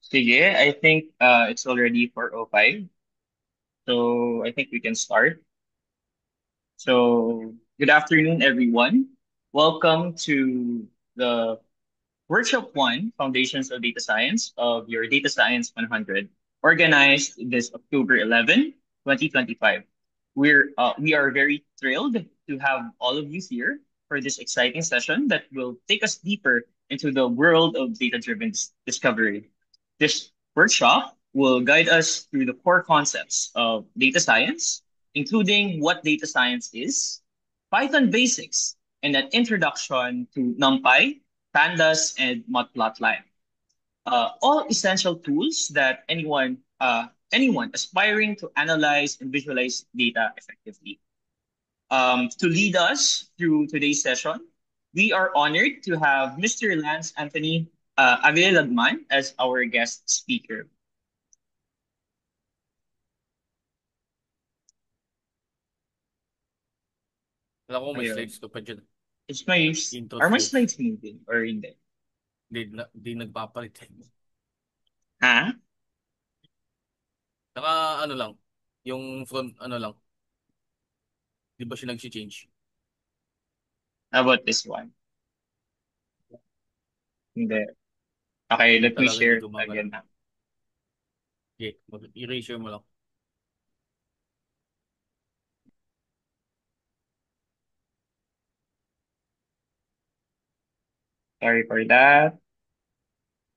Sige, I think it's already 4:05, so I think we can start. So, good afternoon, everyone. Welcome to the Workshop 1, Foundations of Data Science of your Data Science 100, organized this October 11, 2025. We are very thrilled to have all of you here for this exciting session that will take us deeper into the world of data-driven discovery. This workshop will guide us through the core concepts of data science, including what data science is, Python basics, and an introduction to NumPy, Pandas, and Matplotlib. All essential tools that anyone aspiring to analyze and visualize data effectively. To lead us through today's session, we are honored to have Mr. Lance Anthony Avilagman as our guest speaker. Alam ko may Ayun. slides ka pa dyan. Is my, Intro are my slides. slides moving or hindi? Di nagpapalit. Ha? Saka ano lang, yung front ano lang, di ba siya nag-change? How about this one? Hindi. Okay, Hindi let me talaga hindi share gumagalaw. again. Okay, erasure mo lang. Sorry for that.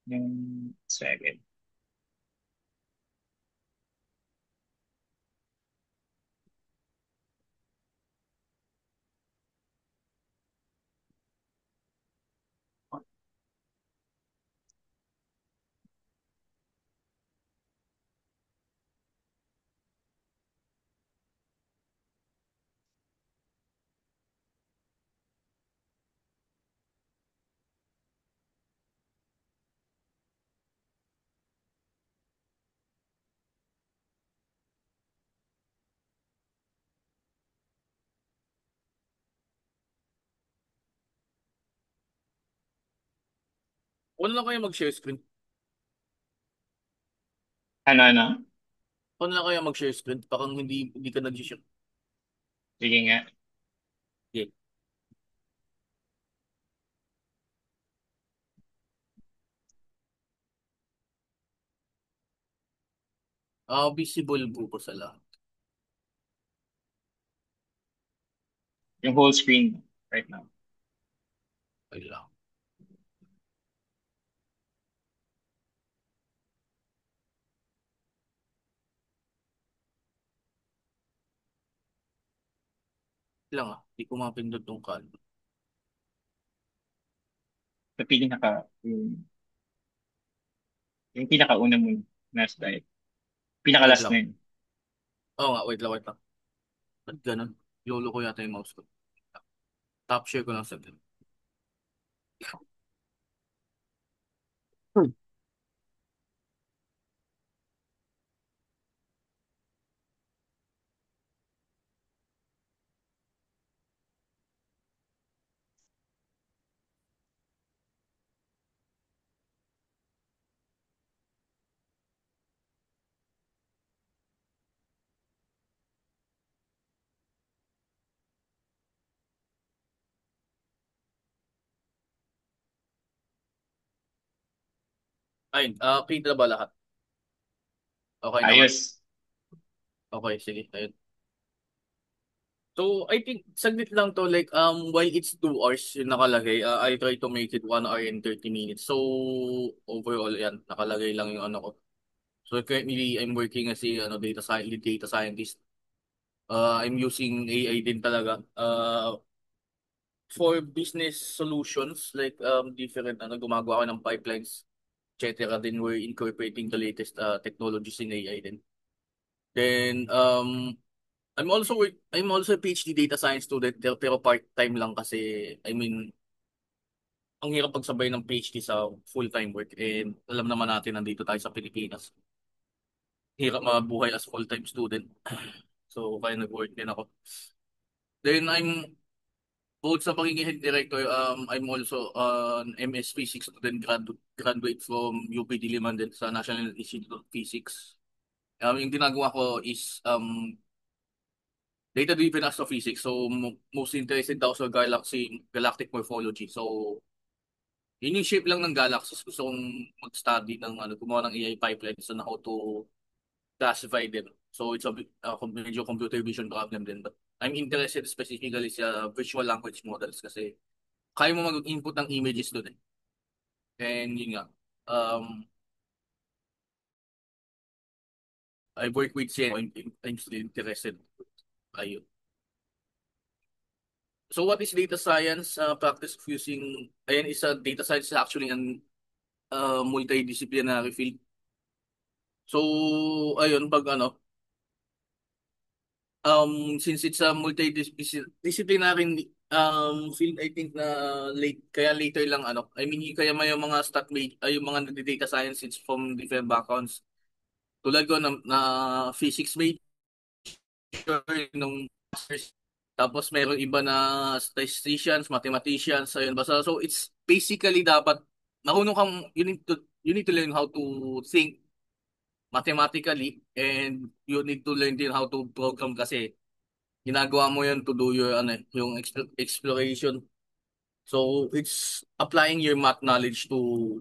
Yung second. Kung lang kayo mag-share screen. Ano? Kung lang kayo mag-share screen, parang hindi ka nag-share. Sige nga. Okay. Visible po sa lahat. Yung whole screen right now. Okay lang. Lang di ko mapindot tong canvas. Sa yung pinakauna mo na slide. Wait Pinaka-last lang. na yun. Oo nga, wait lang. Ba't ganun? Yolo ko yata yung mouse ko. Top share ko lang sa Ayun, kita ba lahat? Okay naman. Ayos. Okay, sige. Ayun. So, I think saglit lang to like while it's 2 hours yung nakalagay, I try to make it 1 hour and 30 minutes. So, overall yan, nakalagay lang yung ano ko. So, currently I'm working as a lead data scientist. I'm using AI din talaga for business solutions like different gumagawa ako ng pipelines, etc. Then we're incorporating the latest technologies in AI din. Then I'm also a PhD data science student pero part-time lang kasi I mean ang hirap pagsabay ng PhD sa full-time work and alam naman natin nandito tayo sa Pilipinas. Hirap mabuhay as full-time student. So kaya nag-work din ako. Then I'm Bukod sa pagiging head director, I'm also an MS Physics student graduate from UP Diliman din sa National Institute of Physics. Yung ginagawa ko is data-driven astrophysics. So, most interested ako sa galactic morphology. So, yun yung shape lang ng galaxies. Gusto kong mag-study ng gumawa ng AI pipelines on how to classify them. So, it's medyo computer vision problem din. But I'm interested specifically sa visual language models kasi kaya mo mag-input ng images doon eh. And yun nga, um, I work with CN. I'm still interested. Ayun. So what is data science? Practice of using, ayan, data science is actually an multidisciplinary field. So, ayun, since it's a multidisciplinary field, I think na kaya later lang I mean, kaya may yung mga yung mga nagdi-data science it's from different backgrounds. Tulad ko na physics major nung masters. Tapos mayroong iba na statisticians, mathematicians, ayun basta. So it's basically dapat marunong kang you need to learn how to think mathematically and you need to learn din how to program kasi ginagawa mo yun to do your yung exploration. So it's applying your math knowledge to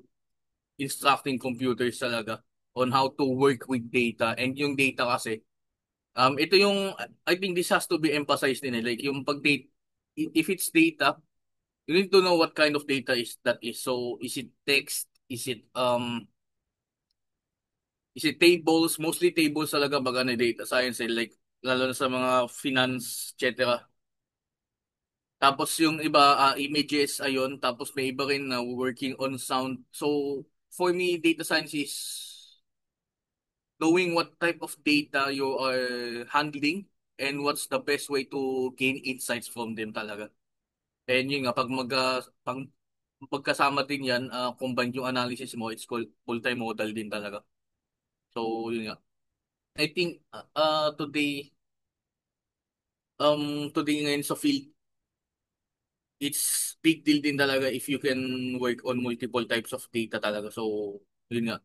instructing computers talaga on how to work with data and yung data kasi ito yung, I think this has to be emphasized din eh. Like, yung if it's data, you need to know what kind of data that is. So, is it text? Is it tables? Mostly tables talaga baga na data science eh. Like, lalo na sa mga finance, etc. Tapos yung iba, images, ayun. Tapos may iba rin na working on sound. So, for me, data science is knowing what type of data you are handling and what's the best way to gain insights from them talaga. And yun nga, pagkasama din yan, combine yung analysis mo, it's called multimodal din talaga. So, yun nga. I think today ngayon sa field, it's big deal din talaga if you can work on multiple types of data talaga. So, yun nga.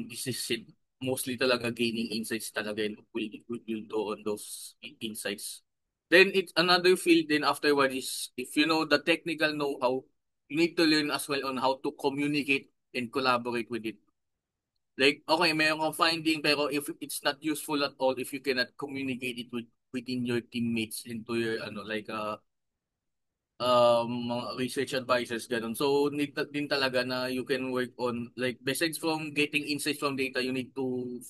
This is it. Mostly talaga gaining insights talaga and will go on those insights. Then it's another field then afterward is if you know the technical know-how, you need to learn as well on how to communicate and collaborate with it. Like, okay, mayroon kang finding pero if it's not useful at all if you cannot communicate it within your teammates into your mga research advisors, ganun. So, need din talaga na you can work on, like, besides from getting insights from data, you need to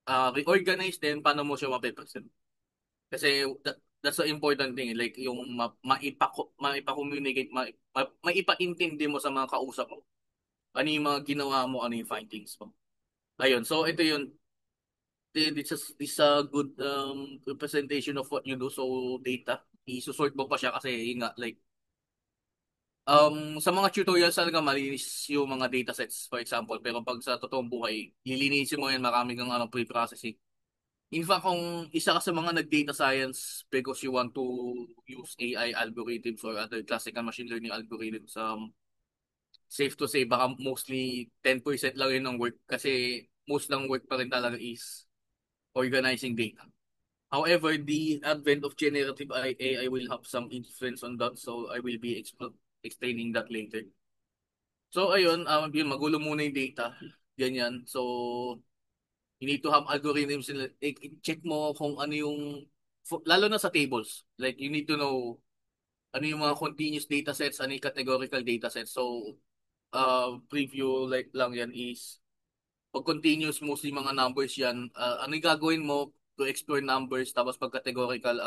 reorganize din paano mo siya mapipresent. Kasi that's the important thing, like, yung maipa-communicate, maipa-intindi mo sa mga kausap mo. Ano yung mga ginawa mo, ano yung findings mo. Ayun, so ito yun. This a good representation of what you do. So, data. Isusort mo pa siya kasi yun nga, like, sa mga tutorials talaga malinis yung mga datasets, for example. Pero pag sa totoong buhay, lilinisin mo yan, marami kang pre-processing. In fact, kung isa ka sa mga nag-data science because you want to use AI algorithms or other classical machine learning algorithms, safe to say, baka mostly 10% lang yun ng work kasi most ng work pa rin talaga is organizing data. However, the advent of generative AI will have some influence on that, so I will be explaining that later. So, ayun, yun, magulo muna yung data. Ganyan. So, you need to have algorithms. Check mo kung ano yung, lalo na sa tables. Like, you need to know ano yung mga continuous data sets, ano yung categorical data sets. So, preview like lang yan is, pag continuous, mostly mga numbers yan. Ano yung gagawin mo to explore numbers, tapos pag categorical,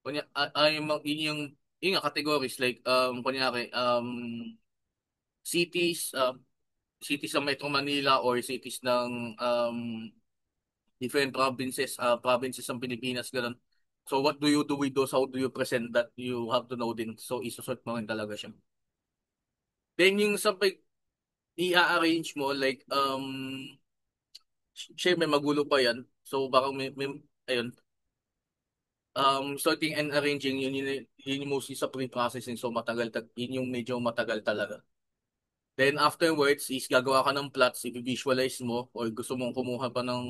yun nga categories like kunyari cities cities ng Metro Manila or cities ng different provinces ng Pilipinas ganun. So what do you do with those? How do you present that? You have to know din. So isusort mo rin talaga siya. Then yung sa pag i-arrange mo like syempre magulo pa yan. So baka ayun Sorting and arranging, yun yung mostly sa pre-processing. So, yun yung medyo matagal talaga. Then, afterwards, is gagawa ka ng plots, i-visualize mo, or gusto mong kumuha pa ng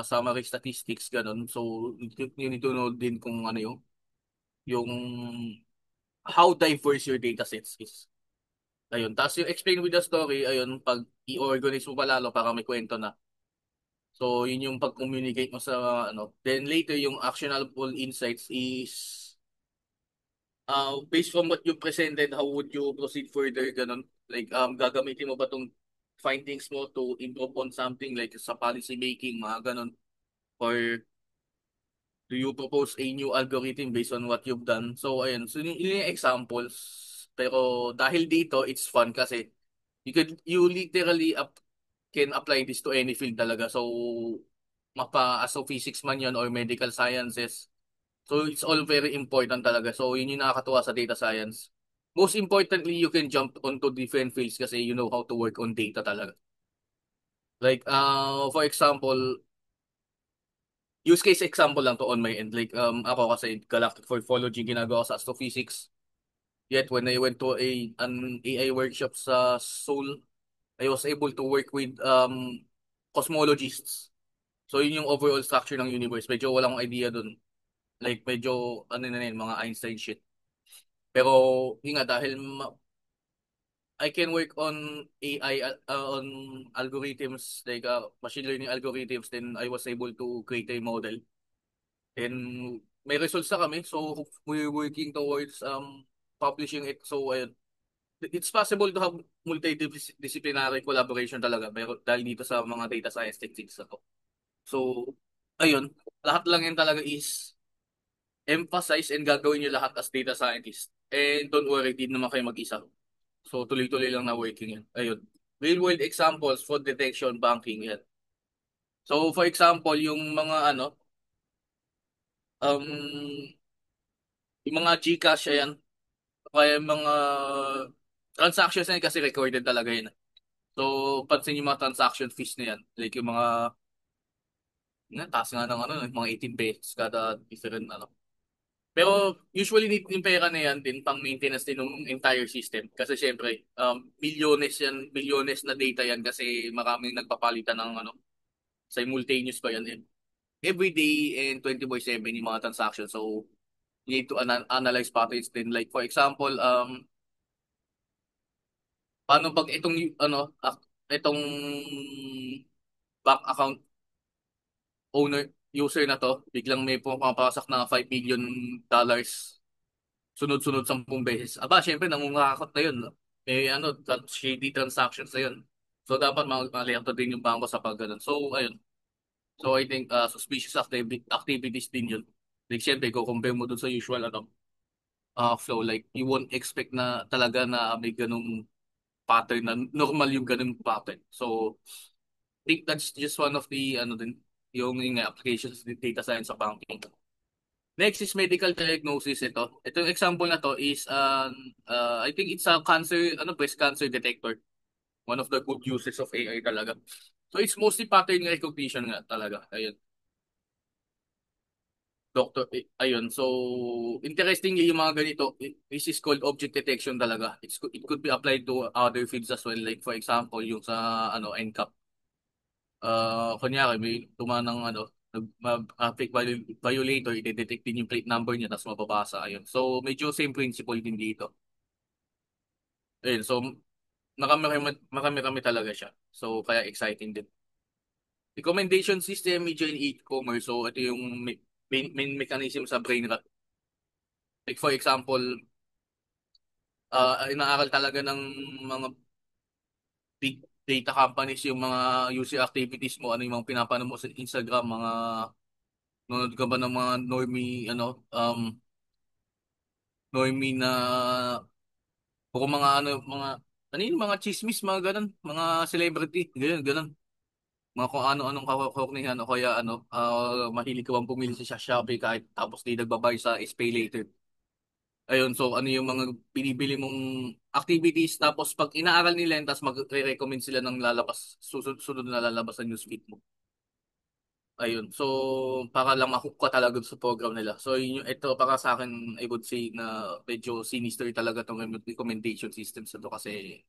summary statistics, ganun. So, you need to know din kung ano yung how diverse your data sets is. Ayun. Tapos yung explain with the story, ayun, pag i-organize mo pa lalo para may kwento na. So, yun yung pag-communicate mo sa ano. Then later, yung actionable insights is based from what you presented, how would you proceed further, ganun? Like, gagamitin mo ba tong findings mo to improve on something like sa policy making, mga ganun? Or do you propose a new algorithm based on what you've done? So, ayun. So, yun yung examples. Pero dahil dito, it's fun kasi you literally can apply this to any field talaga. So, as a physics man yan or medical sciences. So, it's all very important talaga. So, yun yung nakakatuwa sa data science. Most importantly, you can jump onto different fields kasi you know how to work on data talaga. Like, for example, use case example lang to on my end. Like, ako kasi galactic morphology ginagawa ko sa astrophysics. Yet, when I went to an AI workshop sa Seoul, I was able to work with cosmologists. So, yun yung overall structure ng universe. Medyo walang idea dun. Like, medyo, ano na yun, mga Einstein shit. Pero, yun nga, dahil I can work on AI, on algorithms, like machine learning algorithms, then I was able to create a model. And may results na kami, so we're working towards publishing it. So, it's possible to have multidisciplinary collaboration talaga, pero dahil dito sa mga data science techniques na to. So, ayun, lahat lang yan talaga is emphasize and gagawin nyo lahat as data scientist. And don't worry, di naman kayo mag-isa. So, tuloy-tuloy lang na working yan. Ayun. Real-world examples, fraud detection, banking, yan. So, for example, yung mga um, yung mga GCash, ayan, kaya yung mga transactions na yan kasi recorded talaga yun. So, pansin yung mga transaction fees na yan. Like yung mga, taas nga ng mga 18 pesos kada different Pero usually yung pera na yan din pang maintenance din ng entire system. Kasi syempre, milyones na data yan kasi maraming nagpapalitan ng simultaneous pa yan. Every day and 24/7 yung mga transactions. So, you need to analyze patterns din. Like for example, paano pag itong bank account user na to, biglang may pumapasok na $5 million sunod-sunod 10 beses. Aba, syempre, nangungakot na yun. May shady transactions na yun. So, dapat ma-alerto din yung bangko sa pag ganun. So, ayun. So, I think suspicious activities din yun. Like, syempre, kung compare mo dun sa usual flow, like, you won't expect na talaga na may ganung pattern na normal yung ganung pattern. So, I think that's just one of the, yung applications of data science sa banking. Next is medical diagnosis ito. Itong example na to is I think it's a breast cancer detector. One of the good uses of AI talaga. So it's mostly pattern recognition nga talaga. Ayun. Ayun. So interestingly yung mga ganito, this is called object detection talaga. It could be applied to other fields as well. Like for example, yung sa NCAP. Kunyari may tumanang traffic violator, i-detect din yung plate number niya tapos mababasa. Ayun. So, medyo same principle din dito. Ayun. So, marami-rami talaga siya. So, kaya exciting din. Recommendation system, medyo in e-commerce. So, ito yung main mechanism sa brain rot. Like for example, inaaral talaga ng mga big data companies yung mga user activities mo, ano yung mga pinapano mo sa Instagram, mga nanonood ka ba ng mga normie na puro ano yun, mga chismis, mga ganun, mga celebrity, ganun, ganun. Mga kung ano-anong kakornihan o kaya mahilig ka bang pumili sa Shopee kahit tapos di nagbabayad sa SPay later. Ayun, so ano yung mga binibili mong activities tapos pag inaaral nila yun, tapos mag-recommend sila ng lalabas, susunod na lalabas sa newsfeed mo. Ayun. So, para lang ma-hook ka talaga sa program nila. So, yun yung, ito para sa akin, I would say na medyo sinister talaga itong recommendation system sa to kasi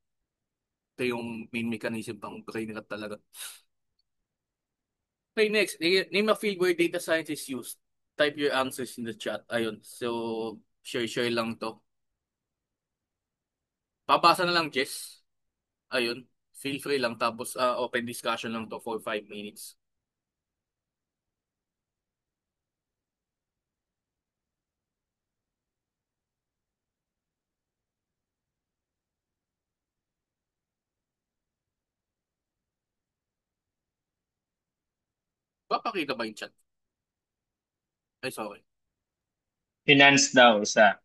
ito yung main mechanism pang brain rot talaga. Okay, next. Name a field where data science is used. Type your answers in the chat. Ayun. So, share lang to. Papasa na lang, Jess. Ayun. Feel free lang. Tapos, open discussion lang to for 5 minutes. Papakita ba yung chat? Ay, sorry. Finance daw isa.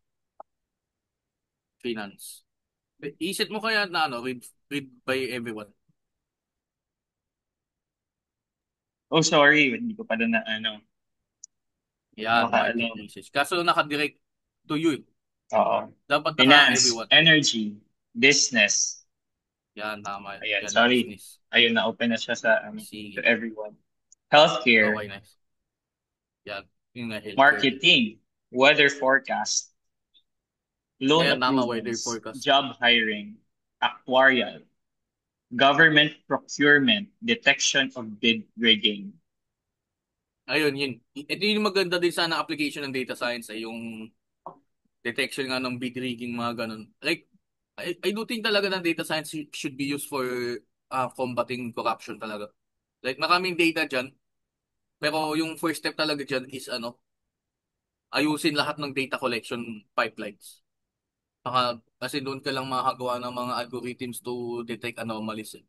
Finance. Isit mo kaya na ano, read by everyone. Oh, sorry. Hindi ko pa na ano, Yan, market nakaalam. research. Kaso nakadirect to you. Oo. Dapat naka Finance, everyone. energy, business. Yan, tama. Ayan, Yan, sorry. business. Ayun, na-open na siya sa to Sige. everyone. Healthcare, Okay, nice. Yan. Yung nga healthcare din. marketing, weather forecast, loan Ayan, tama. Weather approvals, forecast. job hiring, actuarial, government procurement, detection of bid rigging. Ayun, yun. Ito yung maganda din sana application ng data science ay yung detection nga ng bit rigging, mga ganun. Like, I do think talaga ng data science should be used for combating corruption talaga. Like, maraming data dyan, pero yung first step talaga dyan is ano, ayusin lahat ng data collection pipelines. Kasi doon ka lang makakagawa ng mga algorithms to detect anomalies. Eh.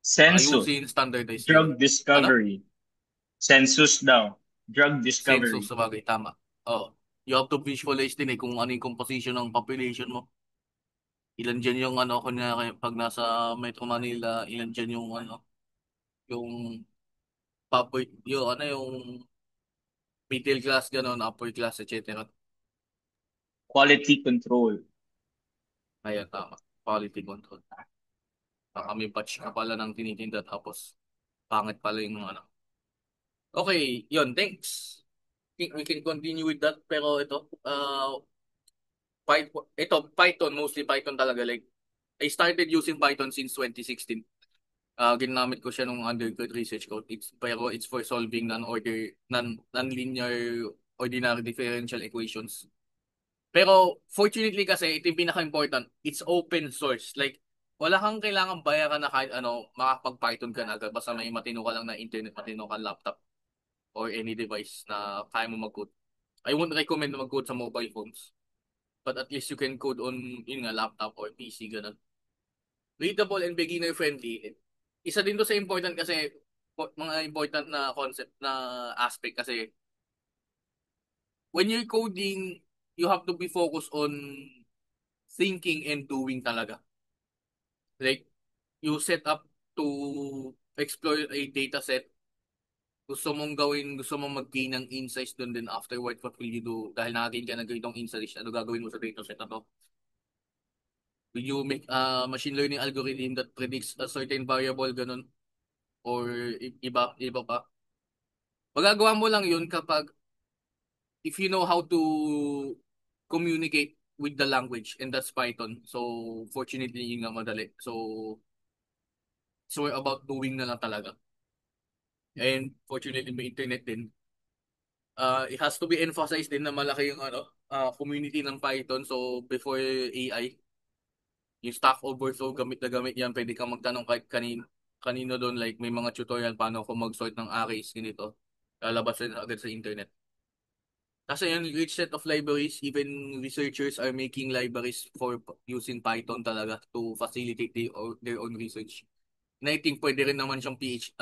Census, Ayusin, standardize nila. drug Ano? discovery. Census daw, drug Census discovery. sa bagay, tama. Oh, you have to visualize din eh kung ano yung composition ng population mo. Ilan dyan yung ano, kunyari, pag nasa Metro Manila, ilan dyan yung ano, yung yung ano, yung middle class, gano'n, upper class, etc. Quality control. Ayan, tama. Quality control. Baka may batch ka pala ng tinitinda tapos pangit pala yung ano. Okay, yun, thanks. We can continue with that. Pero ito, Python, mostly Python talaga. Like, I started using Python since 2016. Ginamit ko siya nung undergrad research ko. Pero it's for solving non-linear ordinary differential equations. Pero fortunately kasi, ito yung pinaka-important, it's open source. Like, wala kang kailangan bayaran na kahit ano, makapag-Python ka na agad. Basta may matino ka lang na internet, matino ka laptop, or any device na kaya mo mag-code. I won't recommend na mag-code sa mobile phones. But at least you can code on, yun nga, laptop or PC, ganun. Readable and beginner friendly. Isa din to sa important kasi mga important na concept na aspect kasi when you're coding, you have to be focused on thinking and doing talaga. Like, you set up to explore a data set. Gusto mong mag-gain ng insights doon din afterward, what will you do? Dahil nakagain ka ng ganitong insights, ano gagawin mo sa data set na to? Will you make a machine learning algorithm that predicts a certain variable, ganun? Or iba pa? Magagawa mo lang yun kapag if you know how to communicate with the language, and that's Python. So, fortunately, yun nga madali. So we're about doing na lang talaga. And fortunately, may internet din. It has to be emphasized din na malaki yung community ng Python. So, before AI, yung Stack Overflow, gamit na gamit yan. Pwede kang magtanong kahit kanino doon. Like, may mga tutorial paano kung mag-sort ng arrays, ganito. Lalabas rin agad sa internet. Kasi yung rich set of libraries, even researchers are making libraries for using Python talaga to facilitate their own research. And I think pwede rin naman siyang thesis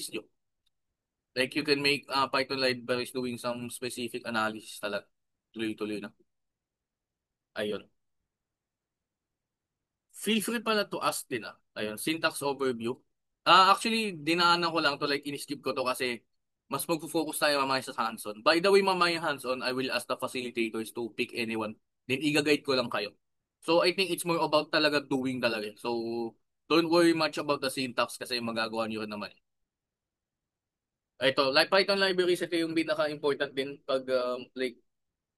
nyo. Like you can make Python libraries doing some specific analysis talaga. Tuloy-tuloy na. Ayun. Feel free pala to ask din ah. Ayun, syntax overview. Actually, dinaanan ko lang to, like in-skip ko to kasi mas magfo-focus tayo mamaya sa hands-on. By the way, mamaya hands-on, I will ask the facilitators to pick anyone. Then, i-guide ko lang kayo. So, I think it's more about talaga doing talaga. So, Don't worry much about the syntax kasi magagawa nyo rin naman. Ito, like Python libraries, ito yung pinaka-important din pag like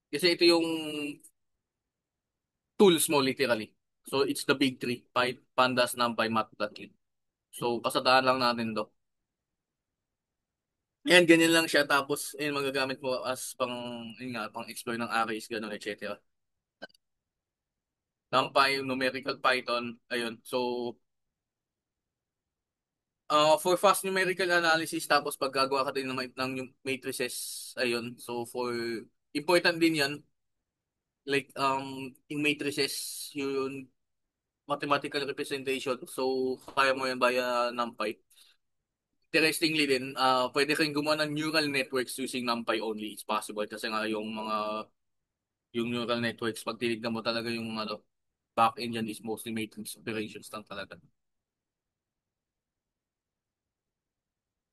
kasi ito yung tools mo literally. So it's the big three, Pandas, NumPy, Matplotlib. So kasadaan lang natin to. Yan, ganyan lang siya. Tapos, yun, magagamit mo as pang, yun nga, pang explore ng arrays, gano'n, etc. NumPy, numerical Python, ayun. So, for fast numerical analysis, tapos paggagawa ka din ng yung matrices, ayun. So, important din yan. Like, in matrices, yun, mathematical representation. So, kaya mo yan via NumPy. Interestingly din, pwede kang gumawa ng neural networks using NumPy only. It's possible kasi nga yung neural networks, pag tinignan mo talaga yung back-end yan is mostly matrix operations lang talaga.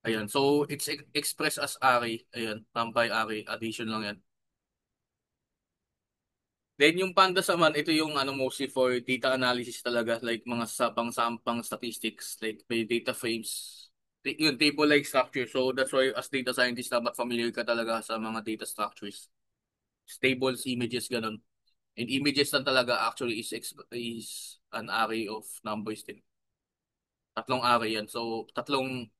Ayan. So, it's expressed as array. Ayan. NumPy array. Addition lang yan. Then, yung pandas naman, ito yung mostly for data analysis talaga. Like, mga pang statistics. Like, may data frames. Yung table-like structure. So, that's why as data scientist, dapat familiar ka talaga sa mga data structures. Tables, images, ganun. And images lang talaga actually is an array of numbers din. Tatlong array yan. So, tatlong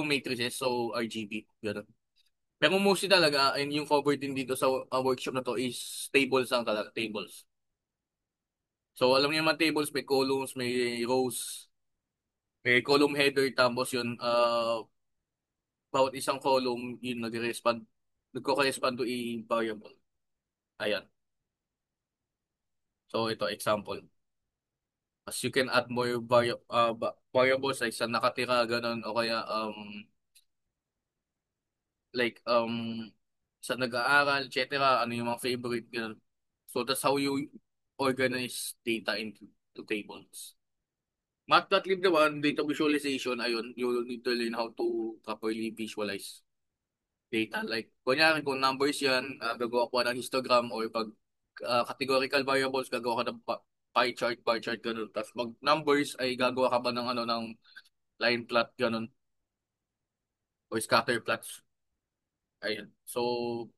matrices. So, RGB. Ganun. Pero mostly talaga, and yung cover din dito sa workshop na to is tables lang talaga. Tables. So, alam niyo naman tables, may columns, may rows, may column header, tapos yun, bawat isang column, yun nagko-correspond to a variable. Ayan. So, ito, example. As you can add more variables like sa nakatira, ganun, o kaya, like, sa nag-aaral, etc., ano yung mga favorite, ganun. So, that's how you organize data into tables. Matplotlib naman, data visualization, ayun, you need to learn how to properly visualize data. Like, kunyari, kung numbers yan, gagawa ko ng histogram or pag categorical variables, gagawa ka ng pie chart, bar chart, ganun. Tapos mag numbers ay gagawa ka ba ng ng line plot, ganun, or scatter plots. Ayun. So,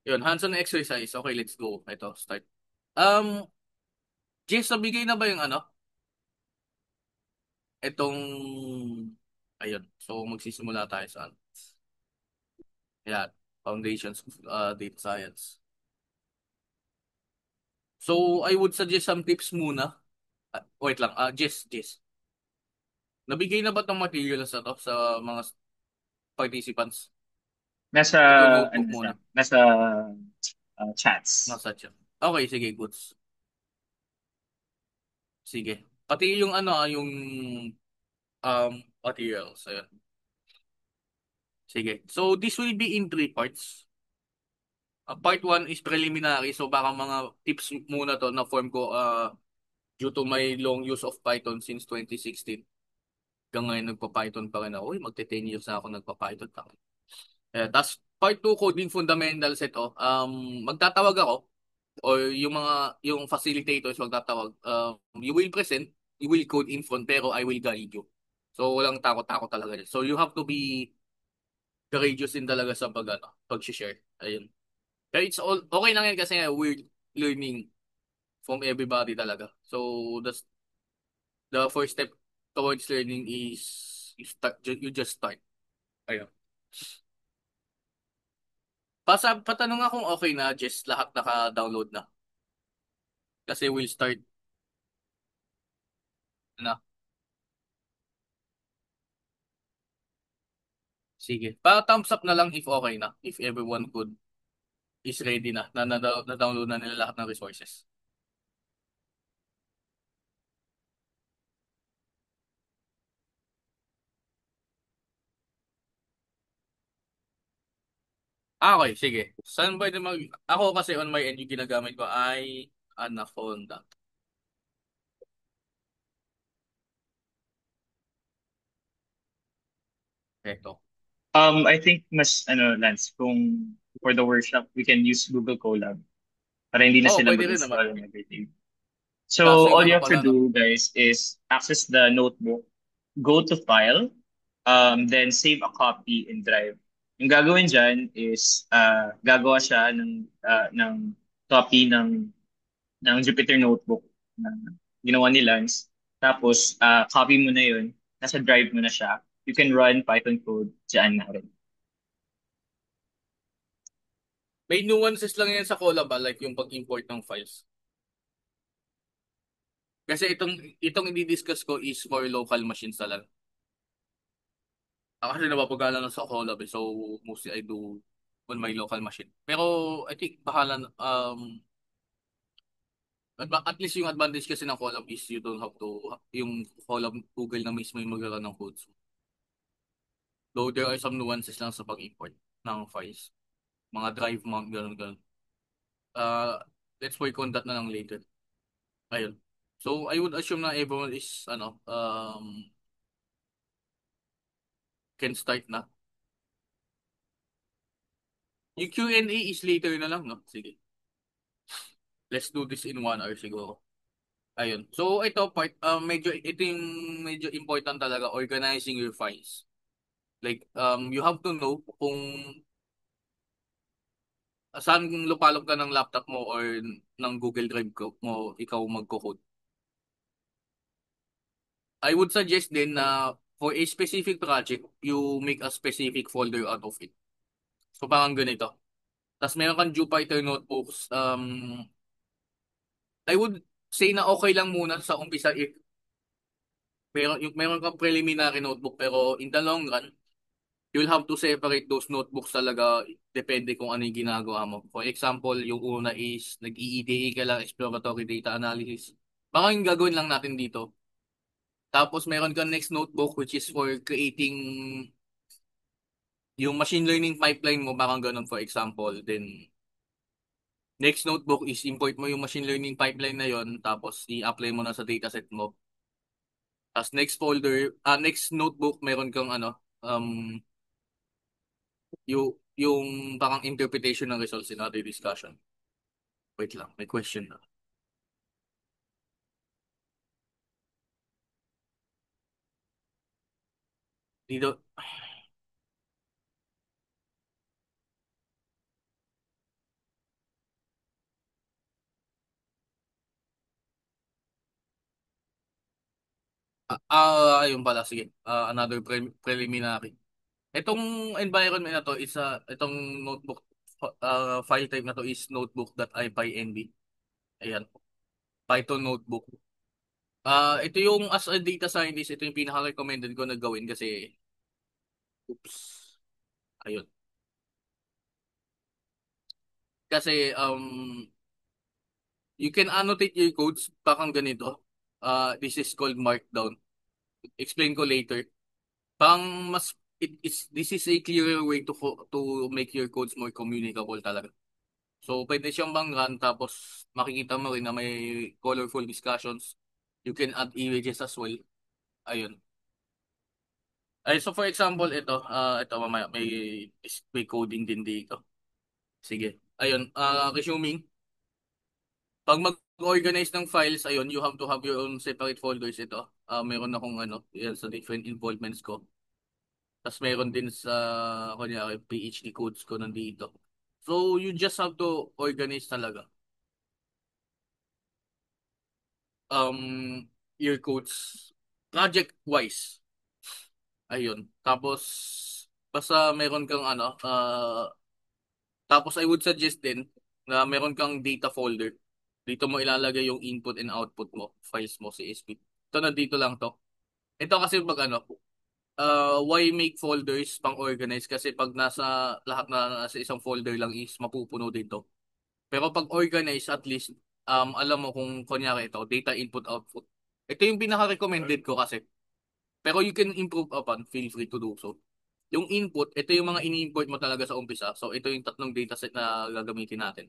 yun, hands-on exercise. Okay, let's go. Ito, start. Um, Jess, nabigay na ba yung Itong, ayun. So, magsisimula tayo sa Yan, Foundations of Data Science. So, I would suggest some tips muna. Wait lang, Jess. Nabigay na ba itong materials na to sa mga participants? Nasa, Ito ano notebook na siya? muna. Nasa chats. Nasa chat. Okay, sige, goods. Sige. Pati yung yung materials. Ayun. Sige. So, this will be in three parts. Part 1 is preliminary. So, baka mga tips muna to na form ko due to my long use of Python since 2016. Hanggang ngayon nagpa-Python pa rin ako. Uy, magte 10 years na ako nagpa-Python pa rin. Tapos, part 2 coding fundamentals ito. Magtatawag ako or yung facilitators magtatawag. You will present, you will code in front, pero I will guide you. So, walang takot-takot talaga. So, you have to be courageous din talaga sa pag-share. Ayun. Pero it's all, okay lang yan kasi we're learning from everybody talaga. So, the first step towards learning is you just start. Ayun. Patanong nga kung okay na, just lahat naka-download na. Kasi we'll start na. Sige. Pa-thumbs up na lang if okay na. If everyone is ready na-download na nila lahat ng resources. Okay, sige. Saan pwede Ako kasi on my end, yung ginagamit ko ay Anaconda. Eto. I think mas, Lance, kung for the workshop, we can use Google Colab para hindi na Oo, sila pwede rin naman. mag-install and everything. So Kaso yung all you ano have to pala, no? do, guys, is access the notebook, go to file, then save a copy in Drive. Yung gagawin dyan is gagawa siya ng copy ng Jupyter Notebook na ginawa ni Lance. Tapos, copy mo na yun. Nasa Drive mo na siya. You can run Python code dyan na rin. May nuances lang yan sa Colab, like yung pag-import ng files. Kasi itong i-discuss ko is for local machines talaga. Ako kasi napapagala na sa Colab, so mostly I do on my local machine. Pero I think bahala na, at least yung advantage kasi ng Colab is you don't have to, yung Colab Google na mismo yung magkaroon ng codes. Though there are some nuances lang sa pag-import ng files. Mga drive mount, gano'n, gano'n. Uh, let's work on that na lang later. Ayun. So, I would assume na everyone is, can start na. Yung Q&A is later na lang, no? Sige. Let's do this in 1 hour siguro. Ayun. So, ito yung medyo important talaga, organizing your files. Like, you have to know kung saan lupalop ka ng laptop mo or ng Google Drive mo, ikaw magko-code. I would suggest din na for a specific project, you make a specific folder out of it. So, parang ganito. Tapos meron kang Jupyter notebooks. I would say na okay lang muna sa umpisa if meron kang preliminary notebook pero in the long run, you'll have to separate those notebooks talaga depende kung ano yung ginagawa mo. For example, yung una is nag-EEDA ka lang, exploratory data analysis. Baka yung gagawin lang natin dito. Tapos meron kang next notebook which is for creating yung machine learning pipeline mo, baka ganun for example. Then next notebook is import mo yung machine learning pipeline na yon tapos i-apply mo na sa dataset mo. Tapos next notebook, meron kang yung parang interpretation ng results in other discussion. Wait lang, may question na. Dito, ayun pala, sige. Another preliminary. Itong environment na to is, itong notebook, file type na to is notebook.ipynb. Ayan, Python notebook. Ito yung as a data scientist, ito yung pinaka-recommended ko na gawin kasi, oops, ayun. Kasi, you can annotate your codes parang ganito. This is called Markdown. Explain ko later. Pang mas this is a clearer way to make your codes more communicable talaga. So pwede siyang bang-run tapos makikita mo rin na may colorful discussions. You can add images as well. Ayun. Ay, so for example, ito mamaya may coding din dito. Sige. Ayun, resuming, pag mag-organize ng files, ayun, you have to have your own separate folders ito. Meron akong yan sa different involvements ko. Tapos meron din sa, kunyari, PhD codes ko nandito. So, you just have to organize talaga. Your codes project-wise. Ayun. Tapos, basta meron kang tapos I would suggest din na meron kang data folder. Dito mo ilalagay yung input and output mo, files mo, CSV. Ito na dito lang to. Ito kasi pag why make folders pang organize kasi pag lahat na nasa isang folder lang is mapupuno dito. Pero pag organize at least alam mo kung kunyari ito, data input output. Ito yung pinaka-recommended ko kasi. Pero you can improve upon, feel free to do so. Yung input, ito yung mga ini-import mo talaga sa umpisa. So ito yung tatlong dataset na gagamitin natin.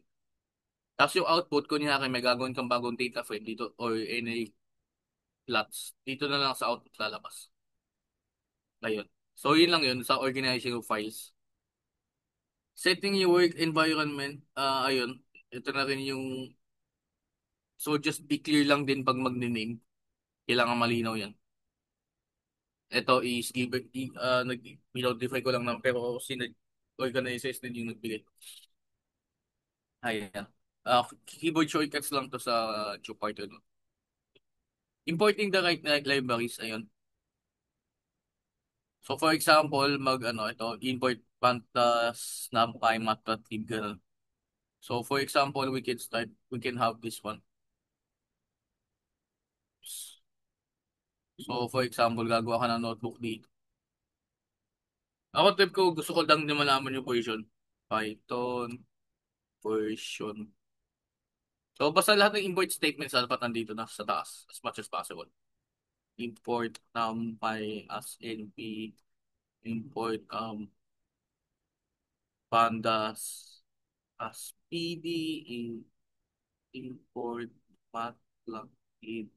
Tapos yung output, kunyari may gagawin kang bagong data frame dito or any plots. Dito na lang sa output lalabas. Ayun. So yun lang yun sa organizing of files. Setting your work environment, ayun. Ito na rin yung So just be clear lang din pag magne-name. Kailangan malinaw yan. Ito is nag-notify ko lang pero organizers din yung nagbigay. Ayan. Keyboard shortcuts lang to sa Jupyter. No? Importing the right libraries, ayun. So for example, ito, import pandas, numpy, matplotlib, ganun. So for example, we can have this one. So for example, gagawa ka ng notebook dito. Ako trip ko, gusto ko lang din malaman yung version. Python version. So basta lahat ng import statements dapat nandito na sa taas as much as possible. Import numpy as np, import pandas as pd, import matplotlib.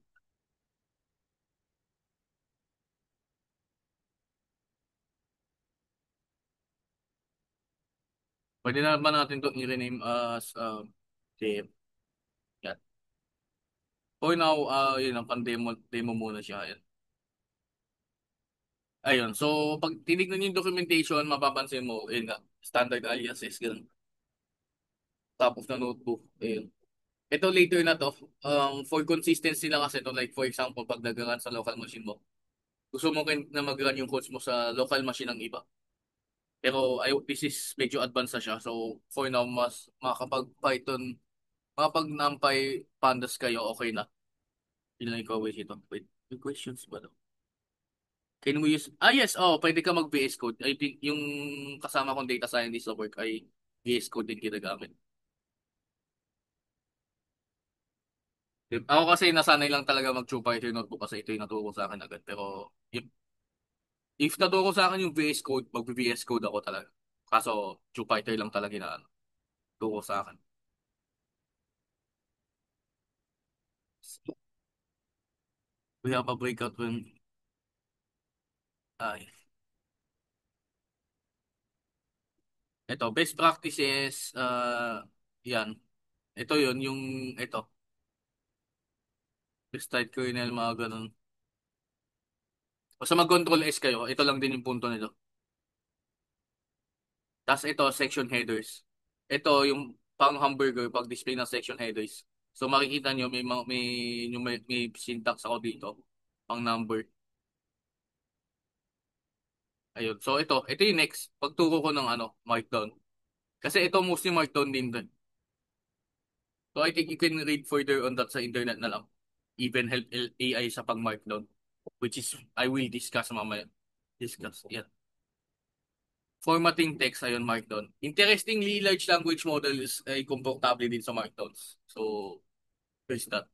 Pwede na ba natin to i-rename as dev? Yan. For now, yun ang demo muna siya. Yan. Ayun. So, pag tinignan yung documentation, mapapansin mo, yun nga, standard aliases, ganun. Top of the notebook. Ayun. Ito later na to, for consistency lang kasi to, like for example, pag nag-run sa local machine mo, gusto mo na mag-run yung codes mo sa local machine ng iba. Pero this is medyo advanced na siya. So, for now, mas makapag-numpy pandas kayo, okay na. Yun lang ikaw ito. Wait, may questions ba daw? Can we use, yes, pwede ka mag-VS Code. I think yung kasama kong data scientist sa work ay VS Code din ginagamit. Ako kasi nasanay lang talaga mag-Jupyter Notebook kasi ito yung naturo sa akin agad. Pero if naturo sa akin yung VS Code, mag-VS Code ako talaga. Kaso Jupyter lang talaga na turo sa akin. We have a breakout when, ay, ito, best practices, yan. Ito yun, ito, best type kernel, mga ganun. Basta mag-control S kayo, ito lang din yung punto nito. Tapos ito, section headers. Ito, yung pang hamburger, pag display ng section headers. So makikita nyo, may syntax ako dito. Pang number. Ayun. So ito yung next. Pagturo ko ng markdown. Kasi ito mostly markdown din dun. So I think you can read further on that sa internet na lang. Even help AI sa pang markdown. Which is, I will discuss mamaya. Discuss. Yeah. Formatting text, ayun, Markdown. Interestingly, large language models ay komportable din sa Markdowns. So, there's that.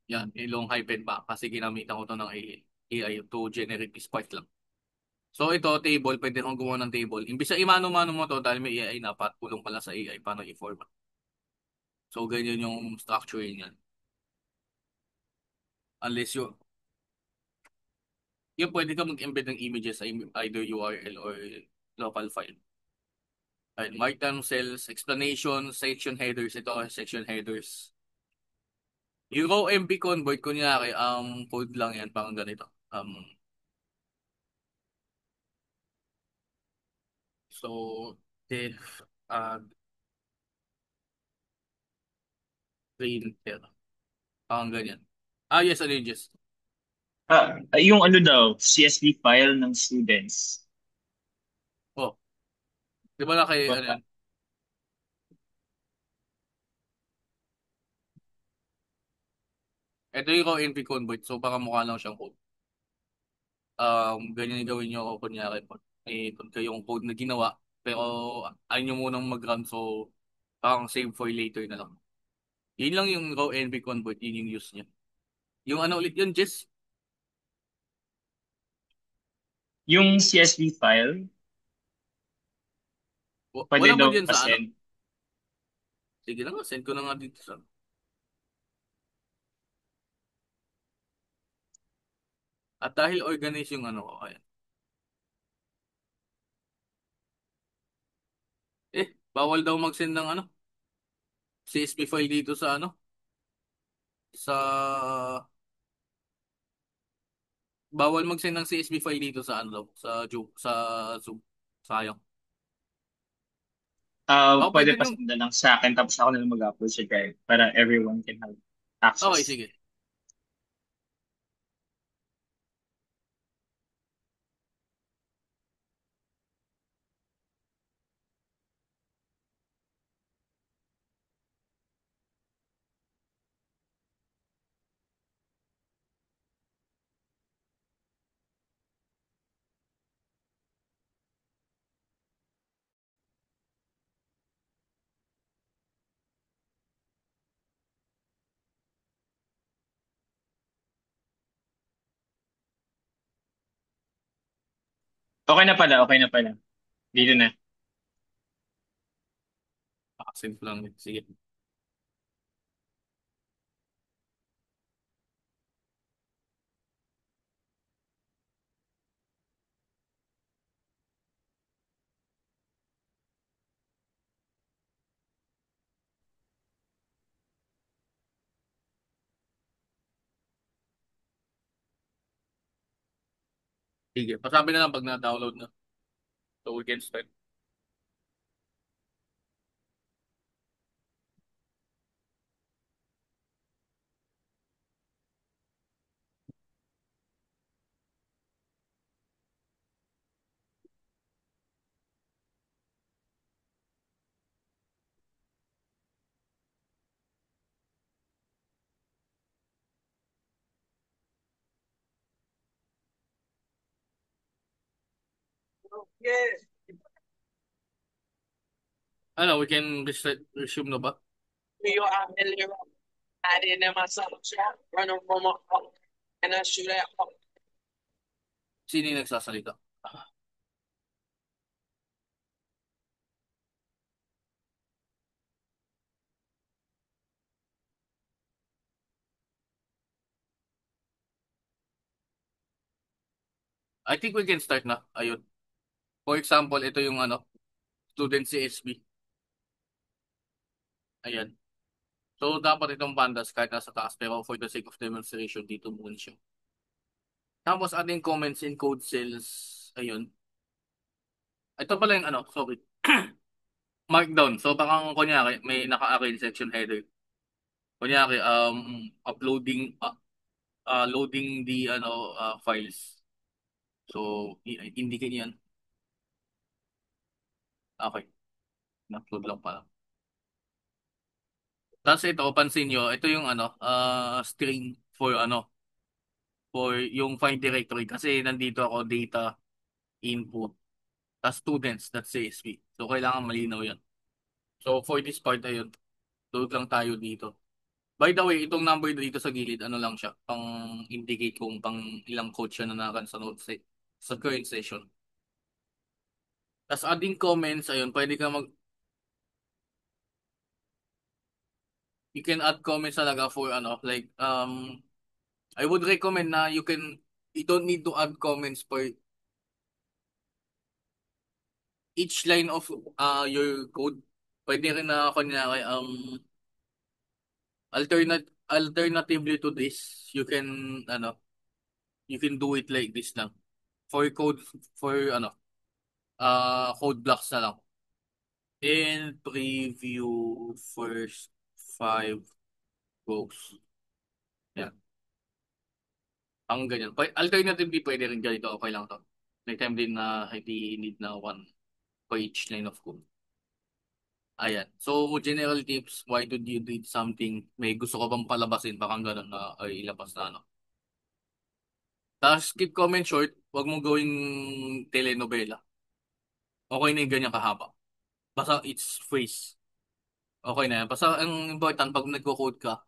Yan, yung long hyphen pa kasi ginamitan ko to ng AI to generate this part lang. So, ito, table, pwede kong gumawa ng table. Imbis sa imano-mano mo to dahil may AI na, patulong pala sa AI paano i-format. So, ganyan yung structure niyan. Unless yung pwede ka mag-embed ng images sa either URL or local file. Ayun, markdown cells, explanation, section headers. Ito, section headers. Yung raw MB convert, kunyari, code lang yan, parang ganito. So, def, printer, parang ganyan. Yes, yes. Yung ano daw, CSV file ng students. Oh, di ba na kay, Ba- ano yan? Ito yung raw NP convert, so baka mukha lang siyang code. Ganyan yung gawin nyo, kunyari, may kayong code na ginawa, pero ayaw nyo munang mag-run, so parang save for later na lang. Yun lang yung raw NP convert, yun yung use niya. Yung ano ulit yun, Jess? Yung CSV file, pwede Wala ba daw diyan sa ano? pa-send. Sige na nga, send ko na nga dito sa... At dahil organize yung ano ko, ayan. Bawal daw mag-send ng ano. CSV file dito sa ano, sa bawal mag-send ng CSV file dito sa ano, sa Zoom. Sayang. Pwede Pwede pa nyo. senda lang sa akin tapos ako na lang mag-upload sa drive para everyone can have access. Okay, sige. Okay na pala, okay na pala. Dito na. Simple lang. Sige. Sige. Pasabi na lang pag na-download na. So we can start. Ano, we can resume na ba? Rio Amelio added in my son running from and I shoot at Sino yung nagsasalita? I think we can start na. Ayun. For example, ito yung ano, student CSB. Ayan. So, dapat itong pandas kahit nasa taas. Pero for the sake of demonstration, dito muna siya. Tapos, ating comments in code cells. Ayun. Ito pala yung ano, sorry. Markdown. So, parang kunyari, may naka-arrange section header. Kunyari, uploading, loading the ano, files. So, indicate yan. Okay. Na-upload lang pala. Tapos ito, pansin nyo, ito yung ano, string for ano, for yung find directory. Kasi nandito ako data input. Tapos students.csv. So, kailangan malinaw yan. So, for this part, ayun, load lang tayo dito. By the way, itong number dito sa gilid, ano lang siya, pang indicate kung pang ilang code siya na nakan sa notes sa current session. Tapos adding comments, ayun, pwede ka you can add comments talaga for ano, like, I would recommend na you don't need to add comments for each line of your code. Pwede rin na kunyari alternatively to this, you can do it like this lang. For code for ano code blocks na lang. In preview first five rows. Yan. Ang ganyan. Alternatively, pwede rin ganito. Okay lang to. May time din na hindi need na one for each line of code. Ayan. So, general tips, why did you do something? May gusto ko bang palabasin? Baka ganun na ay ilabas na ano. Tapos, keep comment short. Huwag mo gawing telenovela. Okay na yung ganyan kahaba. Basta it's phrase. Okay na yan. Basta ang important, pag nagko-code ka,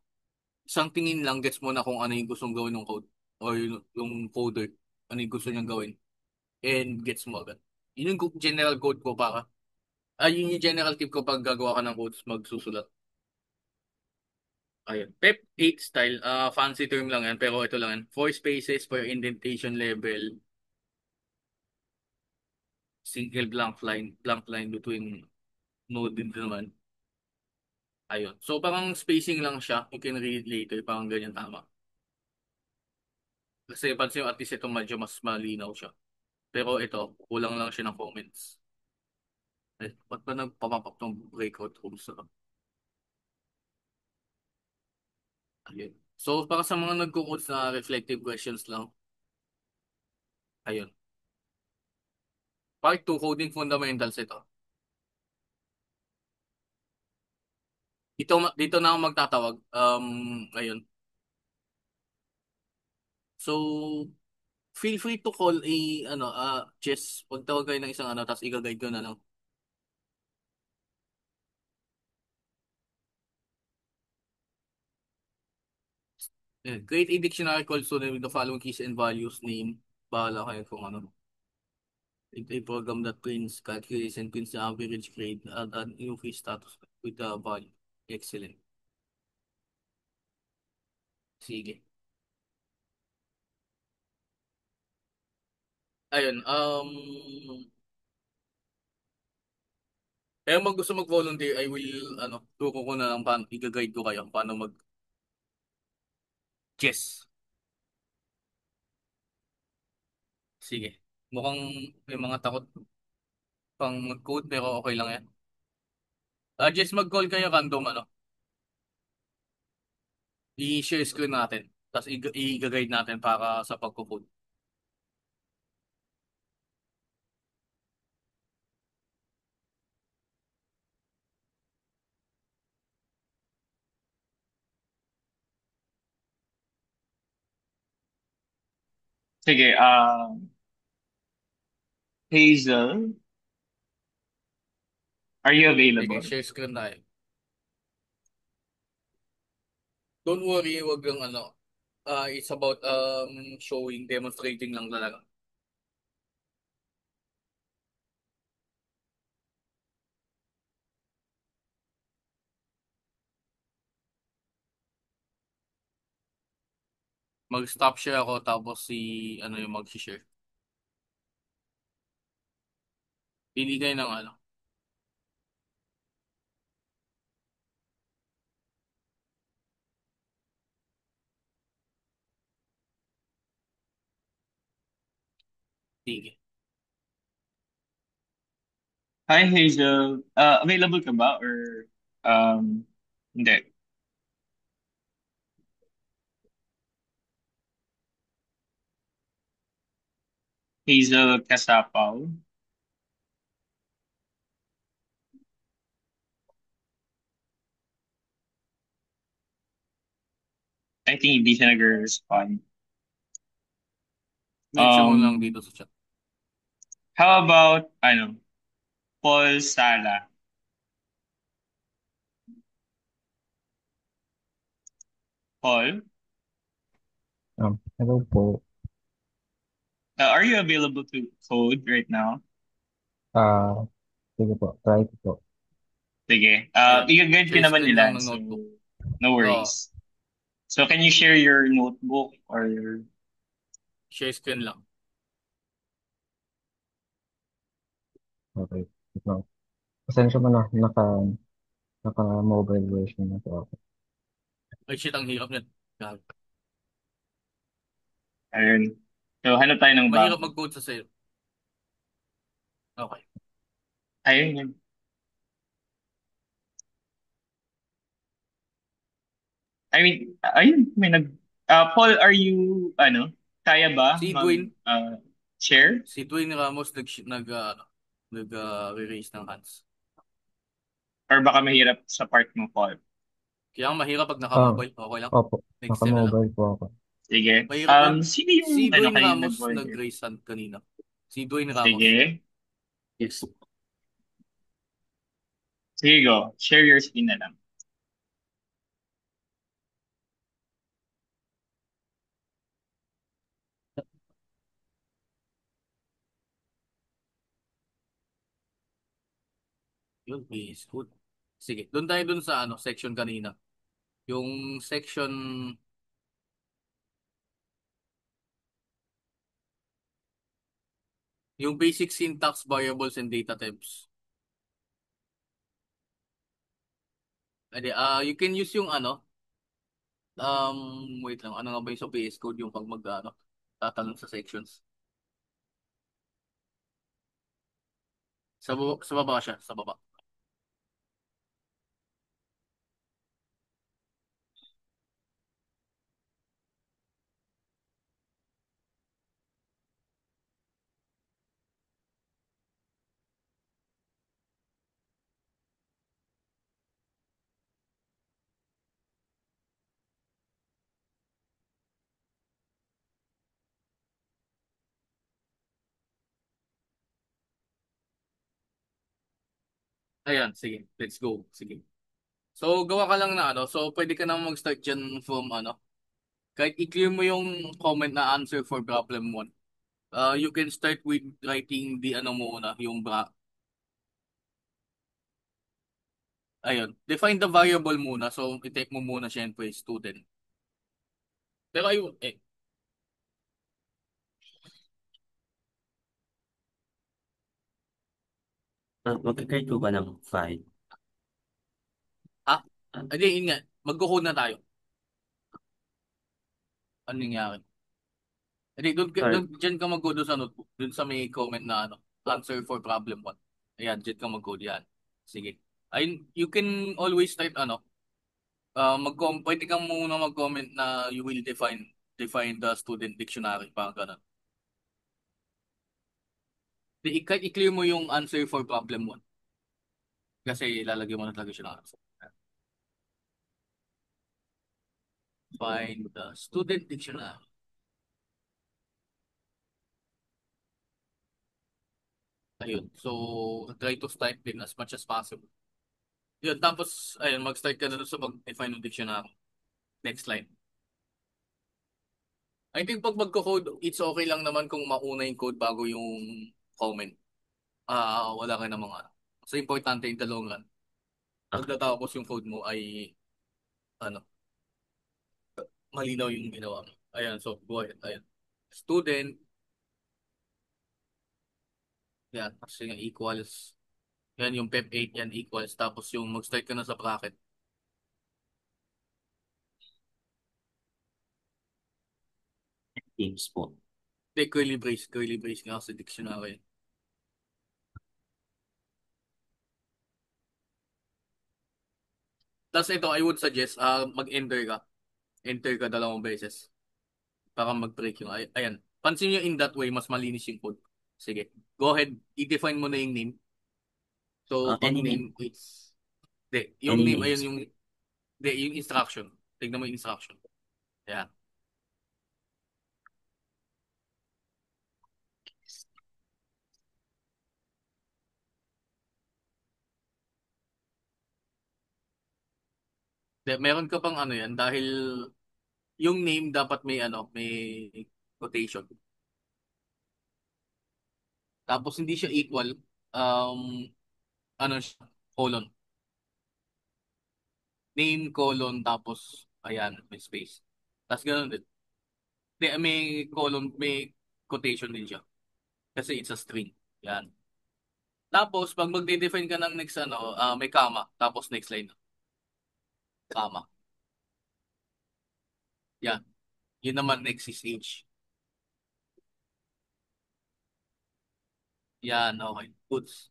isang tingin lang, gets mo na kung ano yung gustong gawin ng code. O yung coder. Ano yung gusto niyang gawin. And gets mo agad. Yun yung general code ko para. Yun yung general tip ko pag gagawa ka ng codes, magsusulat. Ayun. Pep 8 style, fancy term lang yan, pero ito lang yan. Four spaces for indentation level, single blank line between node din naman. Ayun. So, parang spacing lang siya. You can read it later. Parang ganyan tama. Kasi pansin mo, at least ito medyo mas malinaw siya. Pero ito, kulang lang siya ng comments. Eh, ba't ba nagpapapap ng breakout rooms na? Ayun. So, para sa mga nagko-codes na reflective questions lang, ayun. Part 2, coding fundamentals ito. Dito na ako magtatawag. Ayun. So, feel free to call Chess. Pagtawag kayo ng isang tapos i-guide ko na lang. Ayun. Create a dictionary called student with the following keys and values name. Bahala kayo kung ano. A program that prints, calculates, and prints the average grade at an new free status with the value. Excellent. Sige. Ayun, kaya mag gusto mag-volunteer, I will, turo ko na lang paano, i-guide ko kayo paano mag-chess. Sige. Mukhang may mga takot pang mag-code, pero okay lang yan. Jess, mag-call kayo random, i-share screen natin. Tapos i-guide natin para sa pagko-code. Sige, Hazel, are you Sige, available? share screen tayo. Don't worry, wag lang it's about showing, demonstrating lang talaga. Mag-stop share ako tapos yung mag-share. Pili kayo ng Sige. Hi, Hazel. Available ka ba or hindi? Hazel Kasapaw. I think hindi siya nag-respond. Mention mo lang Um, dito sa chat. how about, Paul Sala? Paul, Hello po. are you available to code right now? Ah, Sige po, try ko po. Sige. Ayun. I-guide ka Share naman screen lang nila, ng so notebook. no Oo. worries. So can you share your notebook or your... Share screen lang. Okay. Ito. Pasensya mo na, naka-mobile version na po ako. Ay, shit, ang hirap niyan. Gago. Ayun. So hanap tayo ng Mahirap bago. mag-code sa sale. Okay. Ayun yun. I mean, ayun, may nag... Paul, are you, kaya ba Si Dwayne, share? si Dwayne Ramos re-raise ng hands. Or baka mahirap sa part mo, Paul? Kaya ang mahirap pag Ah, naka-mobile. Okay lang. Opo, Next time na lang. naka-mobile po ako. Sige. Mahirap yan. Sino yung, Si Dwayne kanina Ramos nag-order? nag-raise hand kanina. Si Dwayne Ramos. Sige. Yes. Sige, go. Share your screen na lang. Yun, is good. Sige, doon tayo dun sa section kanina. Yung section, yung basic syntax, variables, and data types. Edi, you can use yung ano, wait lang, ano nga ba yung sa VS Code yung pag ano, tatanong sa sections. Sa baba siya, sa baba. Ayan, sige, let's go. Sige. So, gawa ka lang na ano, so pwede ka na mag-start dyan from ano, kahit i-clear mo yung comment na answer for problem 1. You can start with writing the ano muna, yung ayun, define the variable muna. So, i-take mo muna syempre student. Pero ayun, Magka-create ko ba ng file? ha? Hindi, yun nga, magko-code na tayo. Ano nangyari? Hindi, Sorry. dyan ka mag-code doon sa notebook. Doon sa may comment na ano, answer for problem 1. Ayan, dyan ka mag-code yan. Sige. Ayun, you can always type ano, pwede kang muna mag-comment na you will define the student dictionary, parang ganun. Kahit i-clear mo yung answer for problem 1. Kasi ilalagay mo na talaga siya ng answer. Find the student dictionary. Ayun. So, try to type din as much as possible. Yun, tapos, ayun, mag-start ka na dun sa mag-define ng dictionary. Next line. I think pag magko-code, it's okay lang naman kung mauna yung code bago yung comment. Wala ka namang ano. So, importante yung the long run. Okay. Pagkatapos yung code mo ay, ano, malinaw yung ginawa mo. Ayan, so, go ahead. Ayan. Student, yan, kasi yung equals. Yan, yung PEP 8, yan, equals. Tapos yung mag-start ka na sa bracket. Teams po. Hindi, curly brace nga sa dictionary. Tapos ito, I would suggest, mag-enter ka. Enter ka 2 beses para mag-break yung, ayan. Pansin nyo in that way, mas malinis yung code. Sige. Go ahead, i-define mo na yung name. So, pag Any name? name, it's, hindi, yung Any name, ayun names? yung, hindi, yung instruction. Tignan mo yung instruction. Ayan. Meron ka pang ano yan, dahil yung name dapat may ano, may quotation. Tapos hindi siya equal, um, ano siya, colon. Name, colon, tapos, ayan, may space. Tapos ganoon din. Hindi, may colon, may quotation din siya. Kasi it's a string. Yan. Tapos, pag magde-define ka ng next, ano, may comma. Tapos next line, comma. Yan. Yun naman, next is age. Yan, okay. Goods.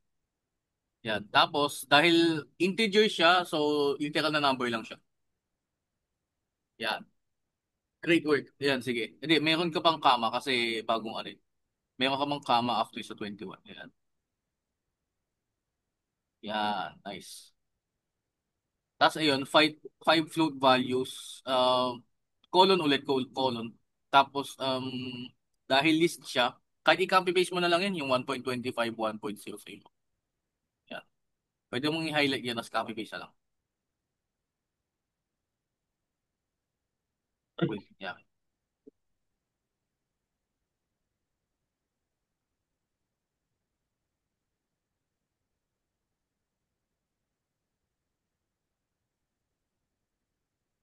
Yan. Tapos, dahil integer siya, so literal na number lang siya. Yan. Great work. Yan, sige. Hindi, meron ka pang comma kasi bagong ano. Meron ka pang comma after sa 21. Yan. Yan, nice. Tapos ayun, five float values, colon ulit, colon. Tapos, dahil list siya, kahit i-copy paste mo na lang yan, yung 1.25, 1.00. Yan. Pwede mong i-highlight yan as copy paste na lang. Wait, yan.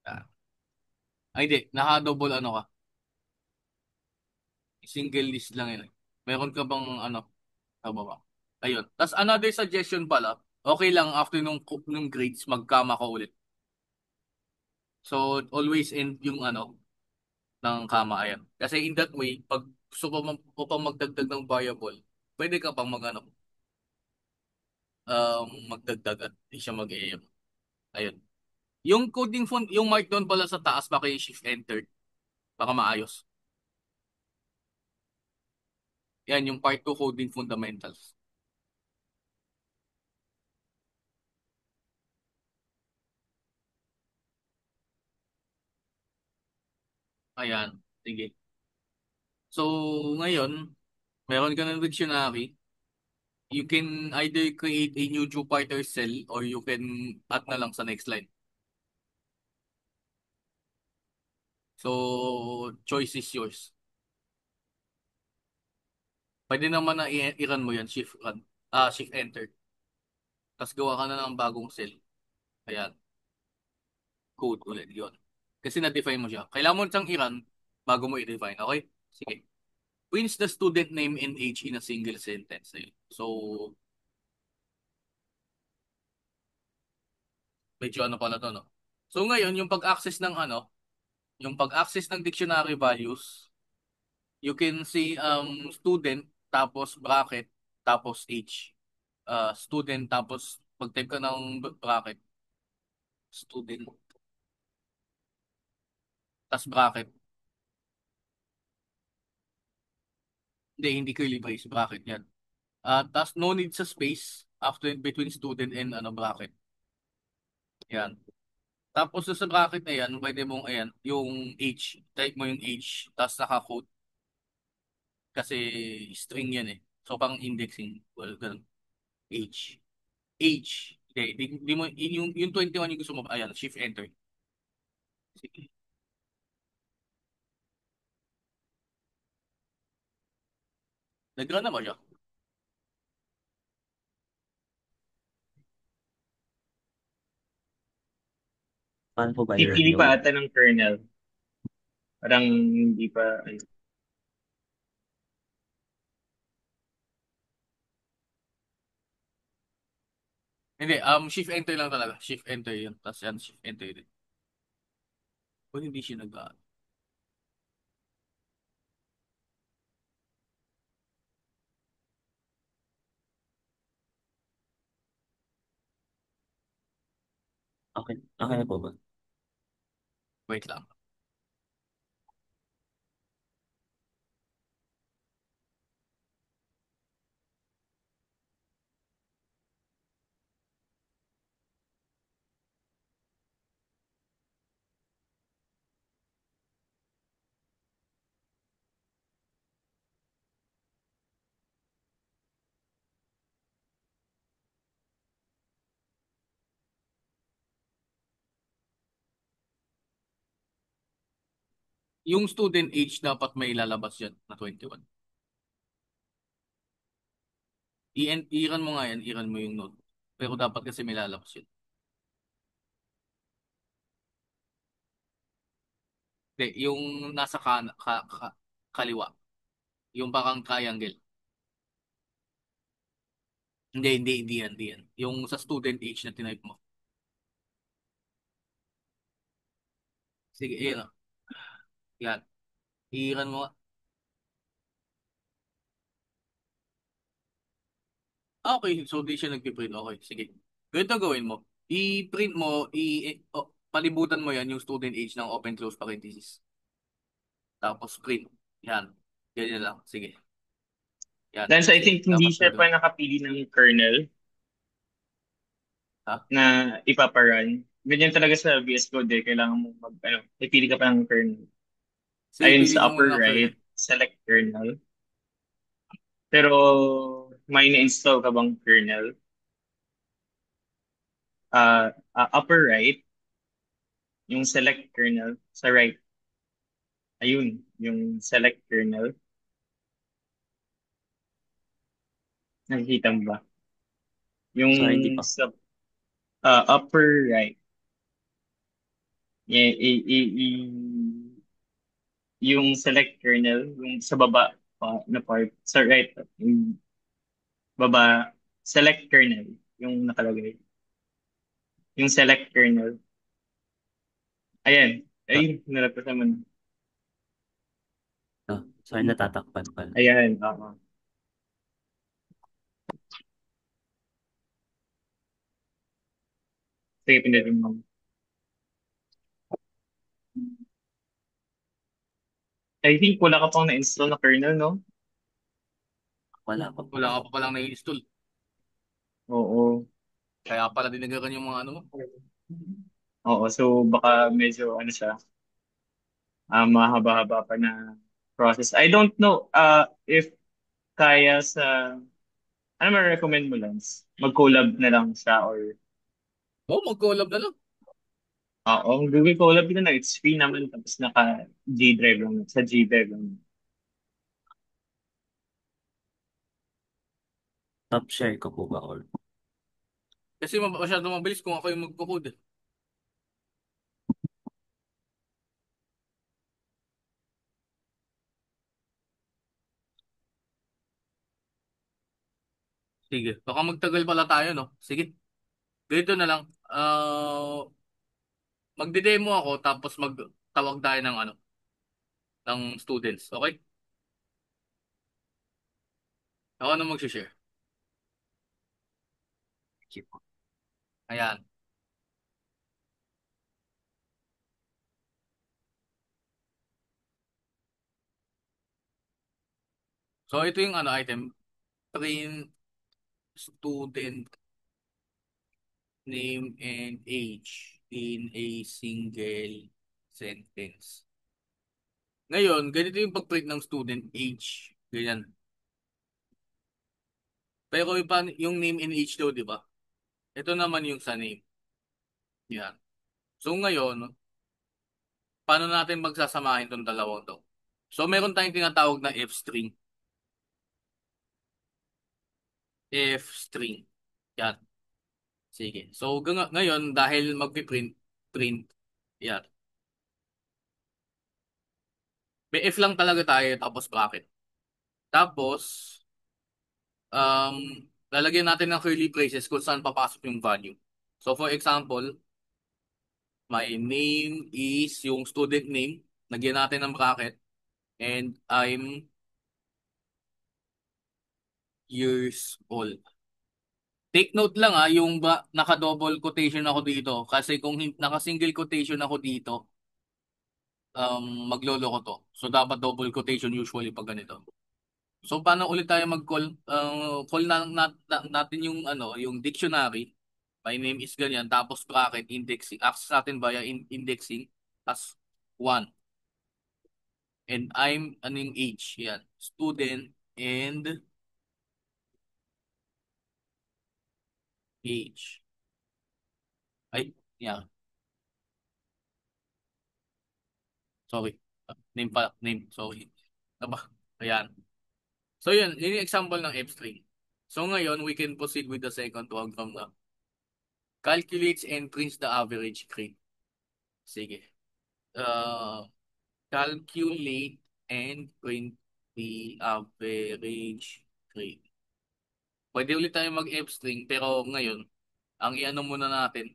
Yan. Ay, di. Naka-double ano ka. Single list lang yan. Meron ka bang ano, sa baba? Ayun. Tapos another suggestion pala, okay lang after nung grades, mag-comma ka ulit. So, always end yung ng kama, ayan. Kasi in that way, pag gusto mo pang magdagdag ng variable, pwede ka pang magdagdag at di siya mag-AM. Ayun. Yung coding font, yung markdown pala sa taas, baka yung shift enter. Baka maayos. Yan, yung part 2 coding fundamentals. Ayan. Sige. So, ngayon, meron ka ng dictionary. You can either create a new Jupyter cell or you can add na lang sa next line. So, choice is yours. Pwede naman na i-run mo yan, shift run. Shift enter. Tapos gawa ka na ng bagong cell. Ayan, code ulit yun. Kasi na-define mo siya. Kailangan mo siyang i-run bago mo i-define. Okay? Sige. Prints the student name and age in a single sentence. Ayun. So, medyo pala to, no? So, ngayon, yung pag-access ng dictionary values, you can see student, tapos bracket, tapos age. Student, tapos pag-type ka ng bracket, student, tapos bracket. Hindi curly brace, bracket yan. Tapos no need sa space after between student and bracket. Yan. Tapos sa bracket na yan, pwede mong ayan, yung age, type mo yung age, tapos naka-quote kasi string yan eh. So pang indexing, well, ganun. Age. Age. Di mo, yung 21 yung gusto mo, ayan, shift enter. Sige. Nag-run na ba siya? Paano po ba i-run Pipili yung... pa ata ng kernel. Parang hindi pa. Hindi, shift enter lang talaga. Shift enter yun. Tapos yan, shift enter din. Kung hindi siya nag Okay, okay na po ba? wait lang. Yung student age dapat may lalabas yan na 21. I-run mo nga yan, i-run mo yung node. Pero dapat kasi may lalabas yun. Hindi, yung nasa kaliwa. Yung parang triangle. Hindi yan. Yung sa student age na tinype mo. Sige, yan. Yan. I-run mo. Okay, so di siya nagpiprint. Okay, sige. Ganito gawin mo. I-print mo, palibutan mo yan yung student age ng open close parenthesis. Tapos print. Yan. Ganyan lang. Sige. Yan. Then, so I Kasi think hindi dapat siya pa gano'n. nakapili ng kernel Ha? na ipaparun. Ganyan talaga sa VS Code eh. Kailangan mo ipili ka pa ng kernel. So, Ayun pili sa ka upper muna ng right, kernel. select kernel. Pero may na-install ka bang kernel? Upper right, yung select kernel. Sa right, ayun, yung select kernel. Nakikita mo ba? Yung Sorry, hindi pa. sa upper right, yung select kernel, yung sa baba na part, sa right, yung baba, select kernel, yung nakalagay. Yung select kernel. Ayan. Ah, Ay, nalagpasan mo na. sorry, natatakpan pala. Ayan. Oo. Sige, pindutin mo. I think wala ka pang na-install na kernel, no? Wala pa po. Wala ka pa palang na-install. Oo. Kaya pala dinagan yung mga ano mo. Oo, so baka medyo ano siya, mahaba-haba pa na process. I don't know if kaya sa, ano ma-recommend mo, Lance? Mag-collab na lang siya or, Oh, mag-collab na lang. ang Google Collab na lang, it's free naman, tapos naka G Drive lang, sa G Drive lang. Top share ko po ba or Kasi masyado mabilis kung ako yung magko-code. Sige, baka magtagal pala tayo, no? Sige, ganito na lang. Magde-demo ako tapos magtawag tayo ng ano, ng students, okay? Ako na mag-share. keep po? Ayan. So ito yung ano item, print student name and age in a single sentence. Ngayon, ganito yung pag-print ng student age. Ganyan. Pero yung name and age daw, di ba? Ito naman yung sa name. Yan. So ngayon, paano natin magsasamahin tong dalawang to? So meron tayong tinatawag na f-string. F-string. Yan. Sige. So ngayon, dahil magpiprint, print, yan. May F lang talaga tayo tapos bracket. Tapos, um, lalagyan natin ng curly braces kung saan papasok yung value. So for example, my name is yung student name. Lagyan natin ng bracket. And I'm years old. Take note lang yung naka-double quotation ako dito. Kasi kung naka-single quotation ako dito, magloloko to. So dapat double quotation usually pag ganito. So paano ulit tayo mag-call? Call natin yung ano, yung dictionary. My name is ganyan tapos bracket indexing. Access natin via indexing as 1. And I'm anong age? Yan. Student and age. Ay, yan. Sorry. Name pa, name. Sorry. Aba, ayan. So yun yung example ng F-string. So ngayon, we can proceed with the second program na calculates and prints the average grade. Sige. Uh, calculate and print the average grade. Pwede ulit tayo mag-F-string pero ngayon, ang iano muna natin,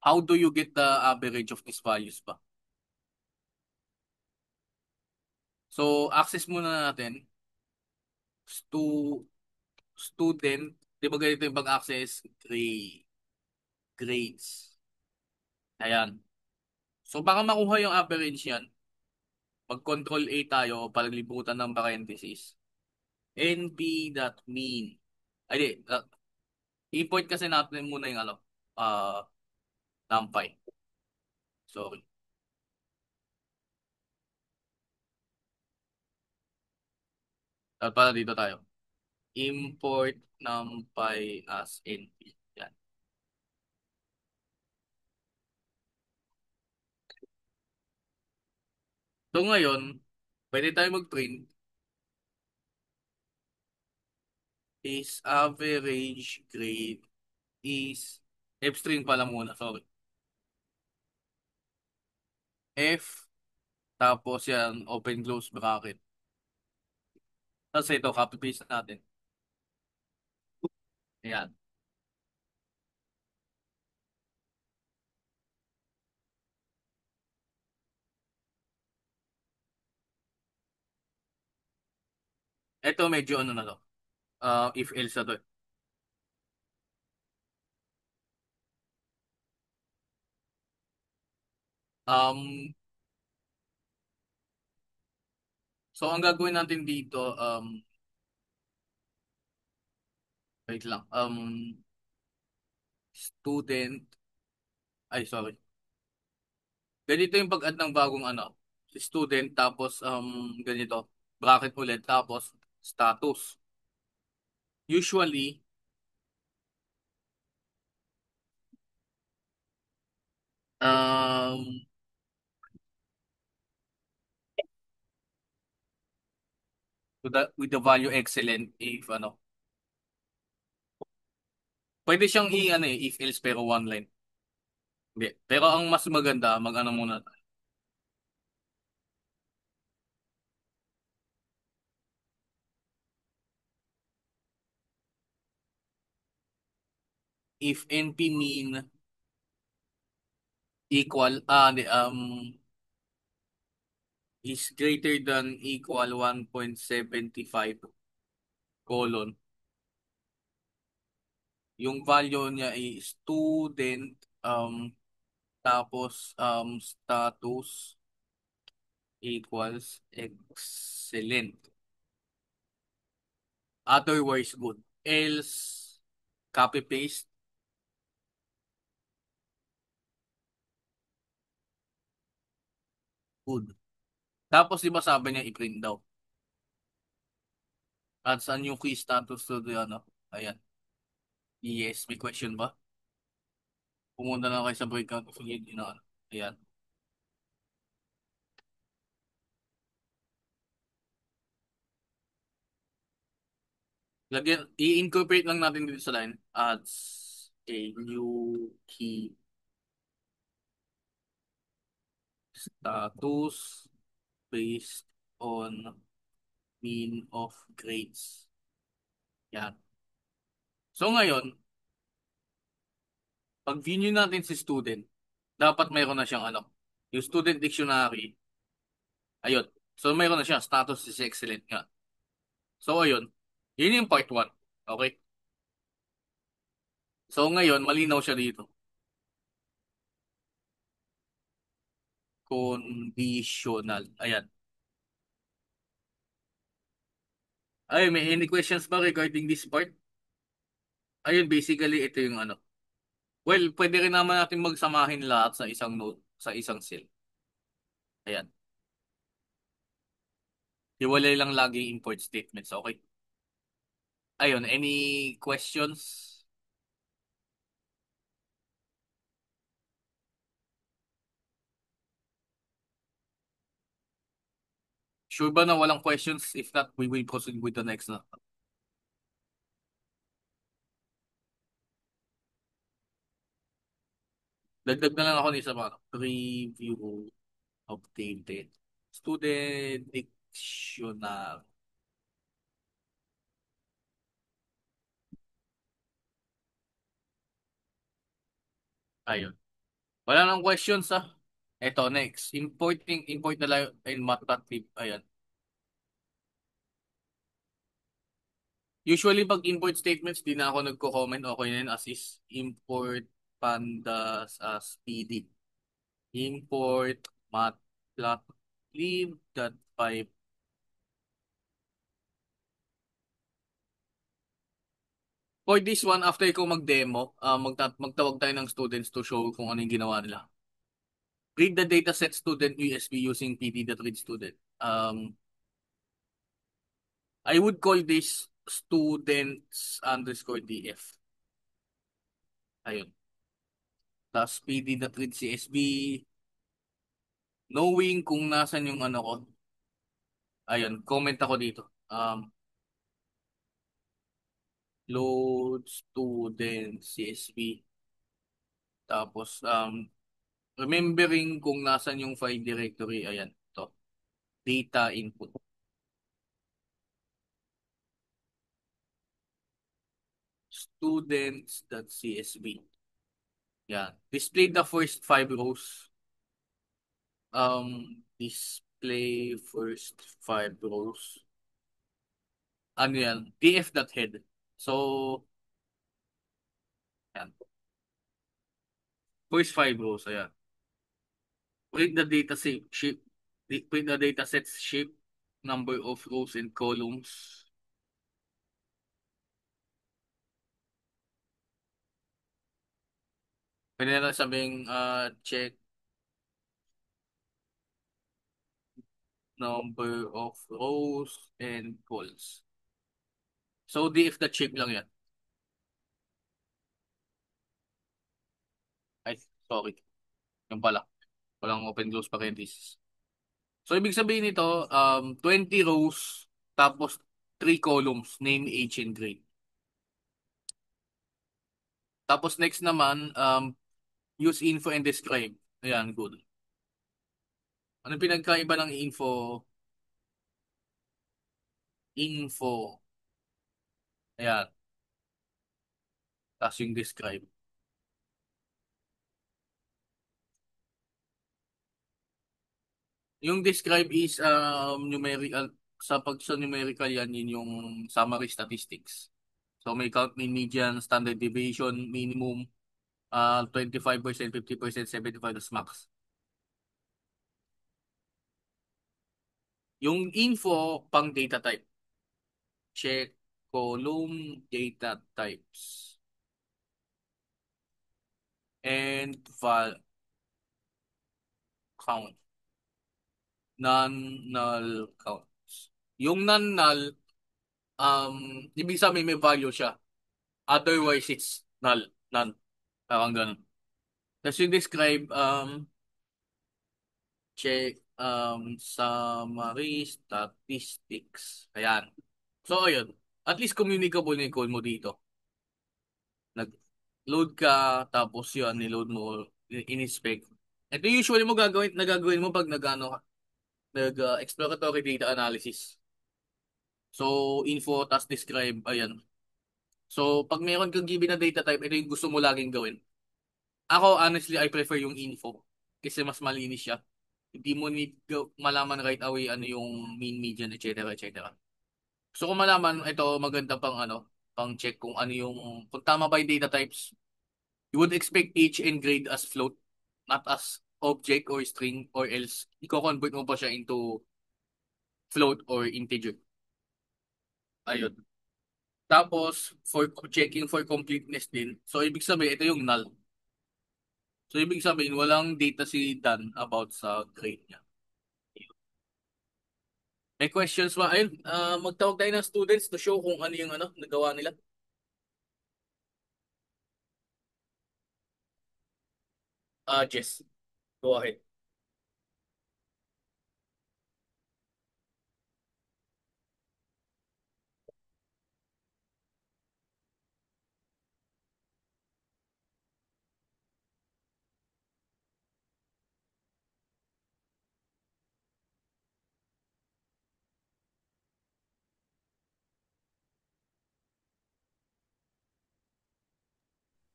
how do you get the average of these values ba? So, access muna natin to student, di ba ganito yung pag-access? Grades. Ayan. So, para makuha yung average yan, mag-control A tayo, paglibutan ng parenthesis. np.mean. Ay, di. Import kasi natin muna yung ano, numpy. Sorry. At para dito tayo. Import numpy as np. Yan. So ngayon, pwede tayo mag-print is average grade is F-string pala muna, sorry. F, tapos yan, open close bracket. Tapos ito, copy paste natin. Ayan. Ito medyo ano na to. If else na to. Um, so ang gagawin natin dito, wait lang. Student, ay sorry. Ganito yung pag-add ng bagong ano, student tapos ganito, bracket ulit tapos status. Usually, um, with the value excellent if ano, pwede siyang i-ano eh, if else pero one line. Hindi. Pero ang mas maganda, mag-ano muna, if NP mean equal, is greater than equal 1.75 colon. Yung value niya ay student, tapos status equals excellent. Otherwise good. Else copy paste good. Tapos di ba sabi niya i-print daw. At saan yung key status to the ano? Ayan. Yes, may question ba? Pumunta na kayo sa breakout of yun, ano. Ayan. Lagyan, i-incorporate lang natin dito sa line. Adds a new key status based on mean of grades. Yan. So ngayon, pag view natin si student, dapat mayroon na siyang ano, yung student dictionary. Ayun. So mayroon na siya, status is excellent nga. So ayun, yun yung part 1. Okay? So ngayon, malinaw siya dito. Conditional. Ayan. Ay, may any questions ba regarding this part? Ayun, basically, ito yung ano. Well, pwede rin naman natin magsamahin lahat sa isang node, sa isang cell. Ayan. Hiwalay lang lagi yung import statements, okay? Ayun, any questions? Sure ba na walang questions? If not, we will proceed with the next na. Dagdag na lang ako ni isa pa. Preview updated. Student dictionary. Ayun. Wala nang questions ah. Ito, next. Import na lang in matplotlib. Ayan. Usually, pag import statements, di na ako nagko-comment. Okay na yun as is. Import pandas as pd. Import matplotlib.py. For this one, after ko mag-demo, magtawag tayo ng students to show kung ano yung ginawa nila. Read the dataset student USB using pd.read student. I would call this students underscore df. Ayun. Tapos pd.read csv. Knowing kung nasan yung ano ko. Ayun, comment ako dito. Load student csv. Tapos remembering kung nasan yung file directory. Ayan, to. Data input. Students.csv. Yeah. Display the first 5 rows. Display first 5 rows. ano yan, tf.head. So, yan. First 5 rows, ayan. Print the data print the data sets shape, number of rows and columns. Pwede na lang sabing check number of rows and columns. So, if the check lang yan. Ay, sorry. Yung pala. Walang open close parenthesis. So, ibig sabihin nito, 20 rows, tapos 3 columns, name, age, and grade. Tapos next naman, use info and describe. Ayan, good. Ano pinagkaiba ng info? Info. Ayan. Tapos yung describe. Yung describe is numerical. Sa numerical yan, yun yung summary statistics. So may count, mean, median, standard deviation, minimum, 25%, 50%, 75% is max. Yung info pang data type. Check column data types. And val count. Non-null counts. Yung non-null, ibig sabihin may value siya. Otherwise, it's null. None. Parang ganun. Tapos yung describe, check, summary statistics. Ayan. So, ayun. At least communicable na yung code mo dito. Nag-load ka, tapos yun, niload mo, in-inspect. Ito usually nagagawin mo pag exploratory data analysis. So, info, task describe, ayan. So, pag meron kang given na data type, ito yung gusto mo laging gawin. Ako, honestly, I prefer yung info. Kasi mas malinis siya. Hindi mo need malaman right away ano yung mean, median, etc. etc. So, kung malaman, ito maganda pang pang check kung ano kung tama ba yung data types. You would expect age and grade as float, not as object or string, or else i-convert mo pa siya into float or integer. Ayun. Tapos, for checking for completeness din. So, ibig sabihin, ito yung null. So, ibig sabihin, walang data si Dan about sa grade niya. May questions ba? Ayun, magtawag tayo ng students to show kung ano yung nagawa nila. Jess, go ahead.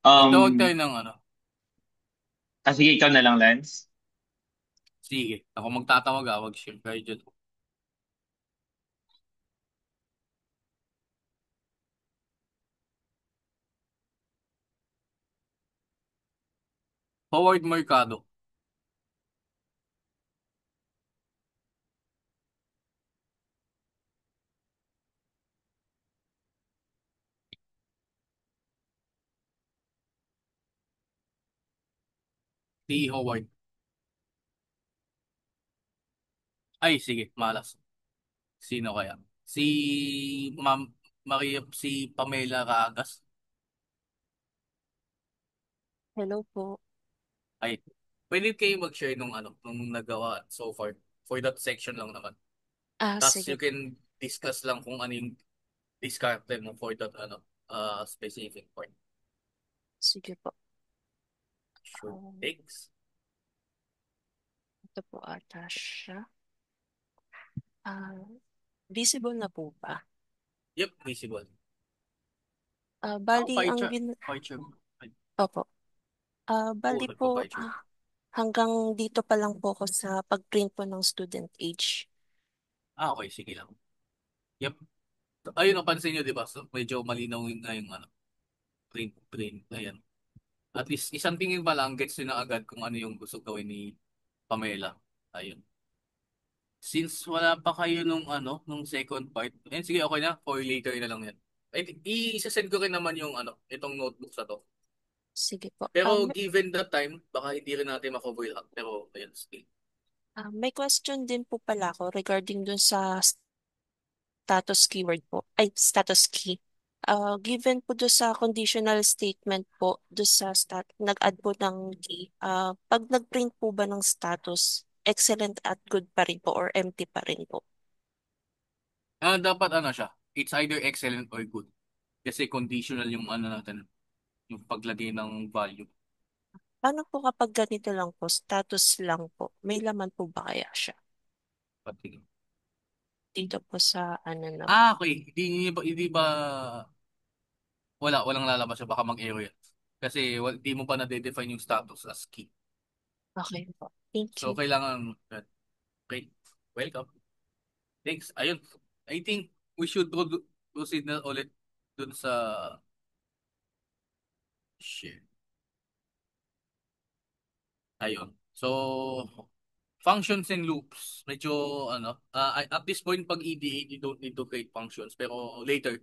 Magtawag tayo Um, ng sige, ikaw na lang, Lance. Sige, ako magtatawag wag-share kayo dyan. Howard Mercado. Si Howard. Ay, sige, malas. Sino kaya? Si Ma'am si Pamela Kaagas. Hello po. Ay, pwede kayo mag-share nung nagawa so far. For that section lang naman. Tapos Sige, you can discuss lang kung ano yung discarte mo for that specific point. sige po. Sure. Um, Thanks. ito po ata siya. Visible na po ba? Yep, visible. Ako, Bali, pie ang chart. gin... Pie chart. Opo. Oo, Bali po, nagpa-pie chart. hanggang dito pa lang po ako sa pag-print po ng student age. Okay, sige lang. Yep. Ayun, napansin nyo, di ba? So, medyo malinaw nga yung ano, print. Ayan. At least, isang tingin pa lang, gets nyo na agad kung ano yung gusto gawin ni Pamela. Ayun. Since wala pa kayo nung ano, nung second part, eh sige, okay na, for later na lang yan. Ay, i-send ko rin naman yung ano, itong notebook sa to. Sige po. Pero given the time, baka hindi rin natin makover lahat. Pero, ayun, still. May question din po pala ako regarding dun sa status keyword po. Ay, status key. Given po do sa conditional statement po, do sa nag-add po ng key, pag nag-print po ba ng status, excellent at good pa rin po or empty pa rin po? Dapat ano siya, it's either excellent or good. Kasi conditional yung ano natin, yung paglagay ng value. Paano po kapag ganito lang po, status lang po, may laman po ba kaya siya? Pati. Dito po sa ano na, Okay. Hindi ba, walang lalabas siya. Baka mag-error yan. Kasi di mo pa na-define yung status as key. okay po. Thank So, you. kailangan, okay, welcome. Thanks. Ayun. I think we should proceed na ulit dun sa share. Ayun. So, functions and loops. Medyo, ano, at this point, pag EDA, you don't need to create functions. Pero later,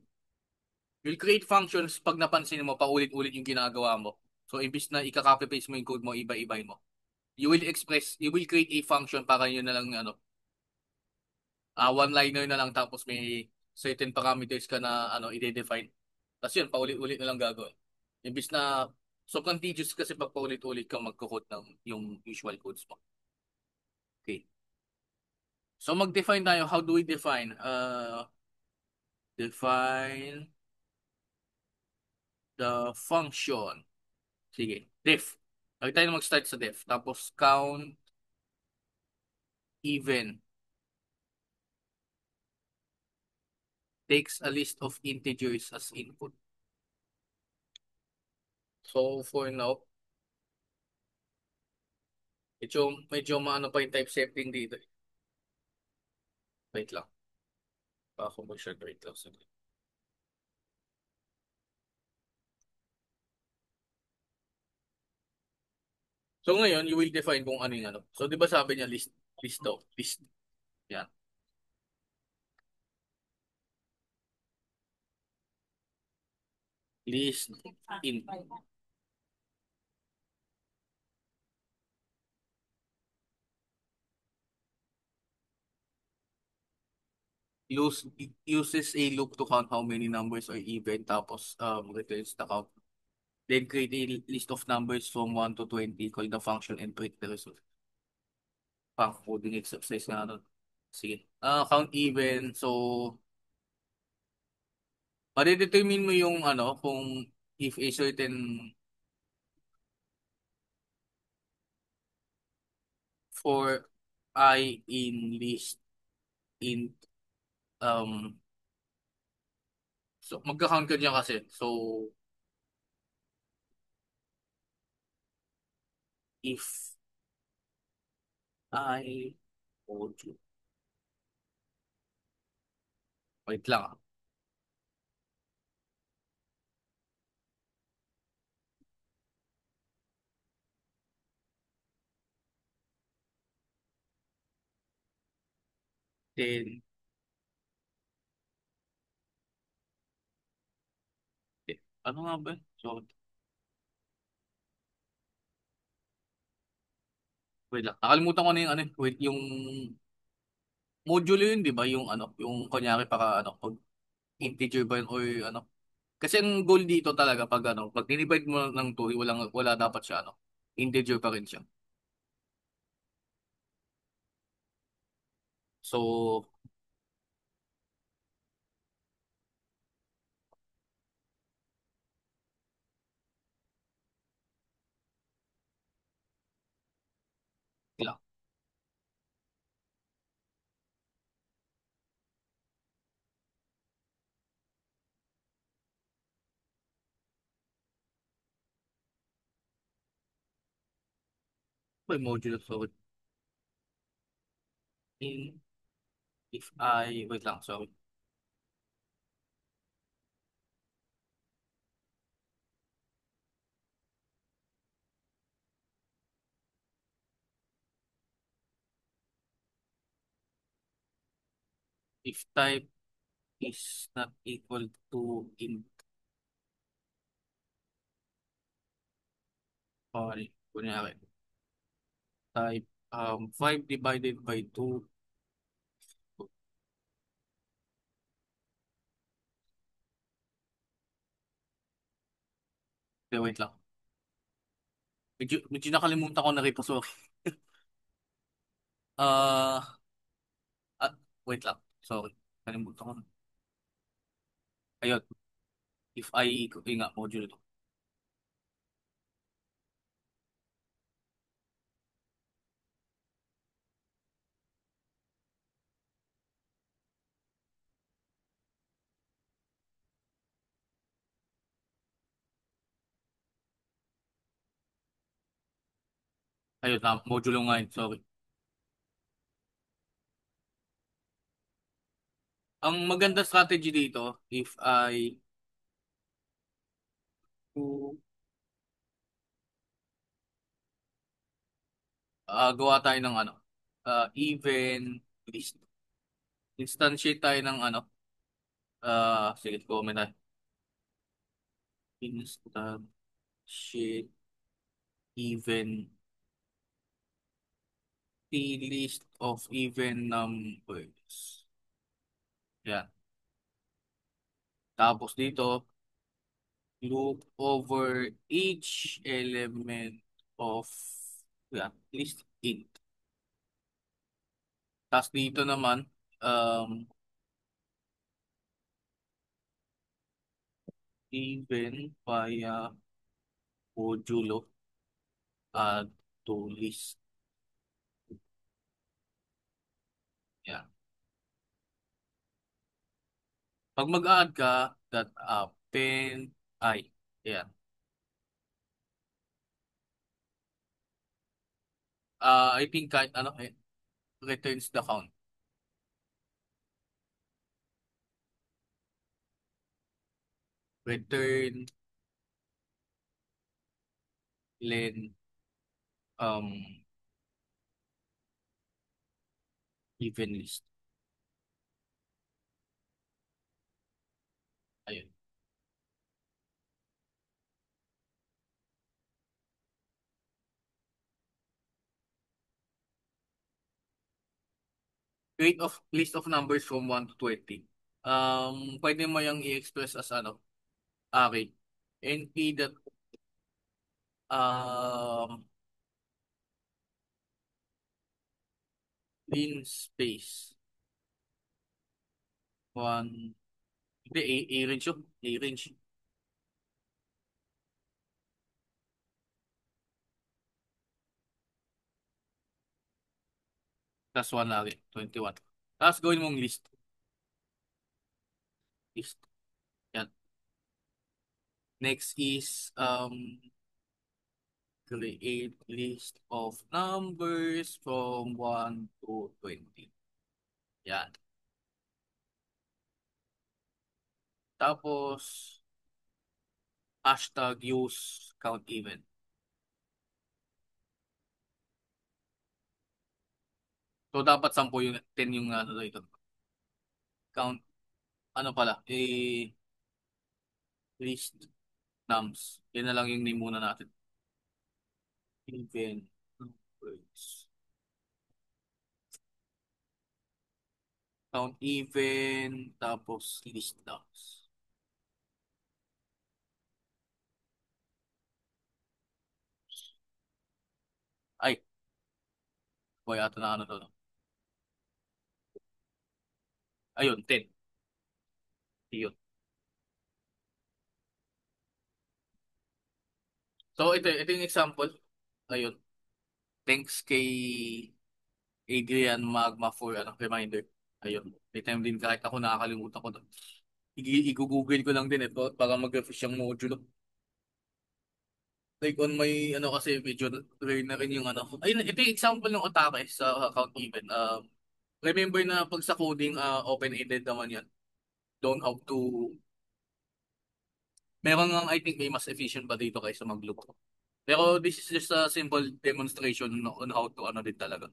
you'll create functions pag napansin mo, paulit-ulit yung ginagawa mo. So, imbis na ika-copy-paste mo yung code mo, iba-ibay mo. You will create a function para yun na lang, ano, one-liner na lang tapos may certain parameters ka na, ano, i-define. Tapos yun, paulit-ulit na lang gagawin. Imbis na, so contiguous kasi pag paulit-ulit ka magkukode ng yung usual codes mo. Okay. So, mag-define tayo. How do we define? Define the function. Sige, def. Lagi tayo na mag-start sa def. Tapos count even takes a list of integers as input. So for now, medyo maano pa yung type setting dito. Wait lang. Baka mag-share, wait lang. Saglit. So ngayon, you will define kung ano yung ano. So di ba sabi niya list daw, list. Yan. List in. Use, uses a loop to count how many numbers are even, tapos returns the count. Then create a list of numbers from 1 to 20, call the function and print the result. Pang coding exercise nga nun. Sige. Count even. So, ma-determine mo yung ano, kung if a certain for I in list in so magka-count ka dyan kasi. So, if I told you. Wait lang ah. Then, ano nga ba? So, wait lang. Nakalimutan ko na yung ano, wait, yung module yun, di ba? Yung ano, yung kunyari para ano, pag integer ba yun or ano. Kasi ang goal dito talaga pag ano, pag dinivide mo ng 2, wala dapat siya ano. Integer pa rin siya. So, ilang. May module sorry. In if I wait lang, sorry. if type is not equal to int. Sorry, kunyari, type 5 divided by 2. Okay, wait lang. Medyo nakalimutan ko na rin po, sorry. Ah, ah, wait lang. Sorry. Kalimutan ko na. Ayun. If I equal, nga, module to. Ayun na, modulo nga yun, sorry. Ang maganda strategy dito, if I to gawa tayo ng ano, even list. Instantiate tayo ng ano, sige, comment tayo. Instantiate even the list of even numbers. Yan. Tapos dito, loop over each element of list int. Tapos dito naman, even via modulo add to list. Yan. Pag mag-add ka, that append I. Yan. I think kahit ano, returns the count. Return len even list. Ayun. Create of list of numbers from 1 to 20. Pwede mo yung i-express as ano, array. np that in space 1, hindi, a-range yun, a-range. Plus 1 lagi, 21. Tapos gawin mong list. List. Yan. Next is create list of numbers from 1 to 20. Yan. Tapos hashtag use count even. So dapat 10 yung 10 yung ano dito. Count ano pala, list nums. Yan na lang yung name muna natin. Even numbers. Count even tapos list nums. Ay, boy, ato na ano to. Ayun, 10. Yun. So ito yung example. Ayun. Thanks kay Adrian Magma for reminder. Ayun. May time din kahit ako nakakalimutan ko. I-google ko lang din ito para mag-refresh yung modulo. Like on my kasi medyo rare na rin yung ano. Ayun, ito yung example ng Otake sa account even. Remember na pag sa coding, open-ended naman yan. Don't have to... Meron nga, I think may mas efficient pa dito kaysa mag-loop. Pero this is just a simple demonstration on how to ano din talaga.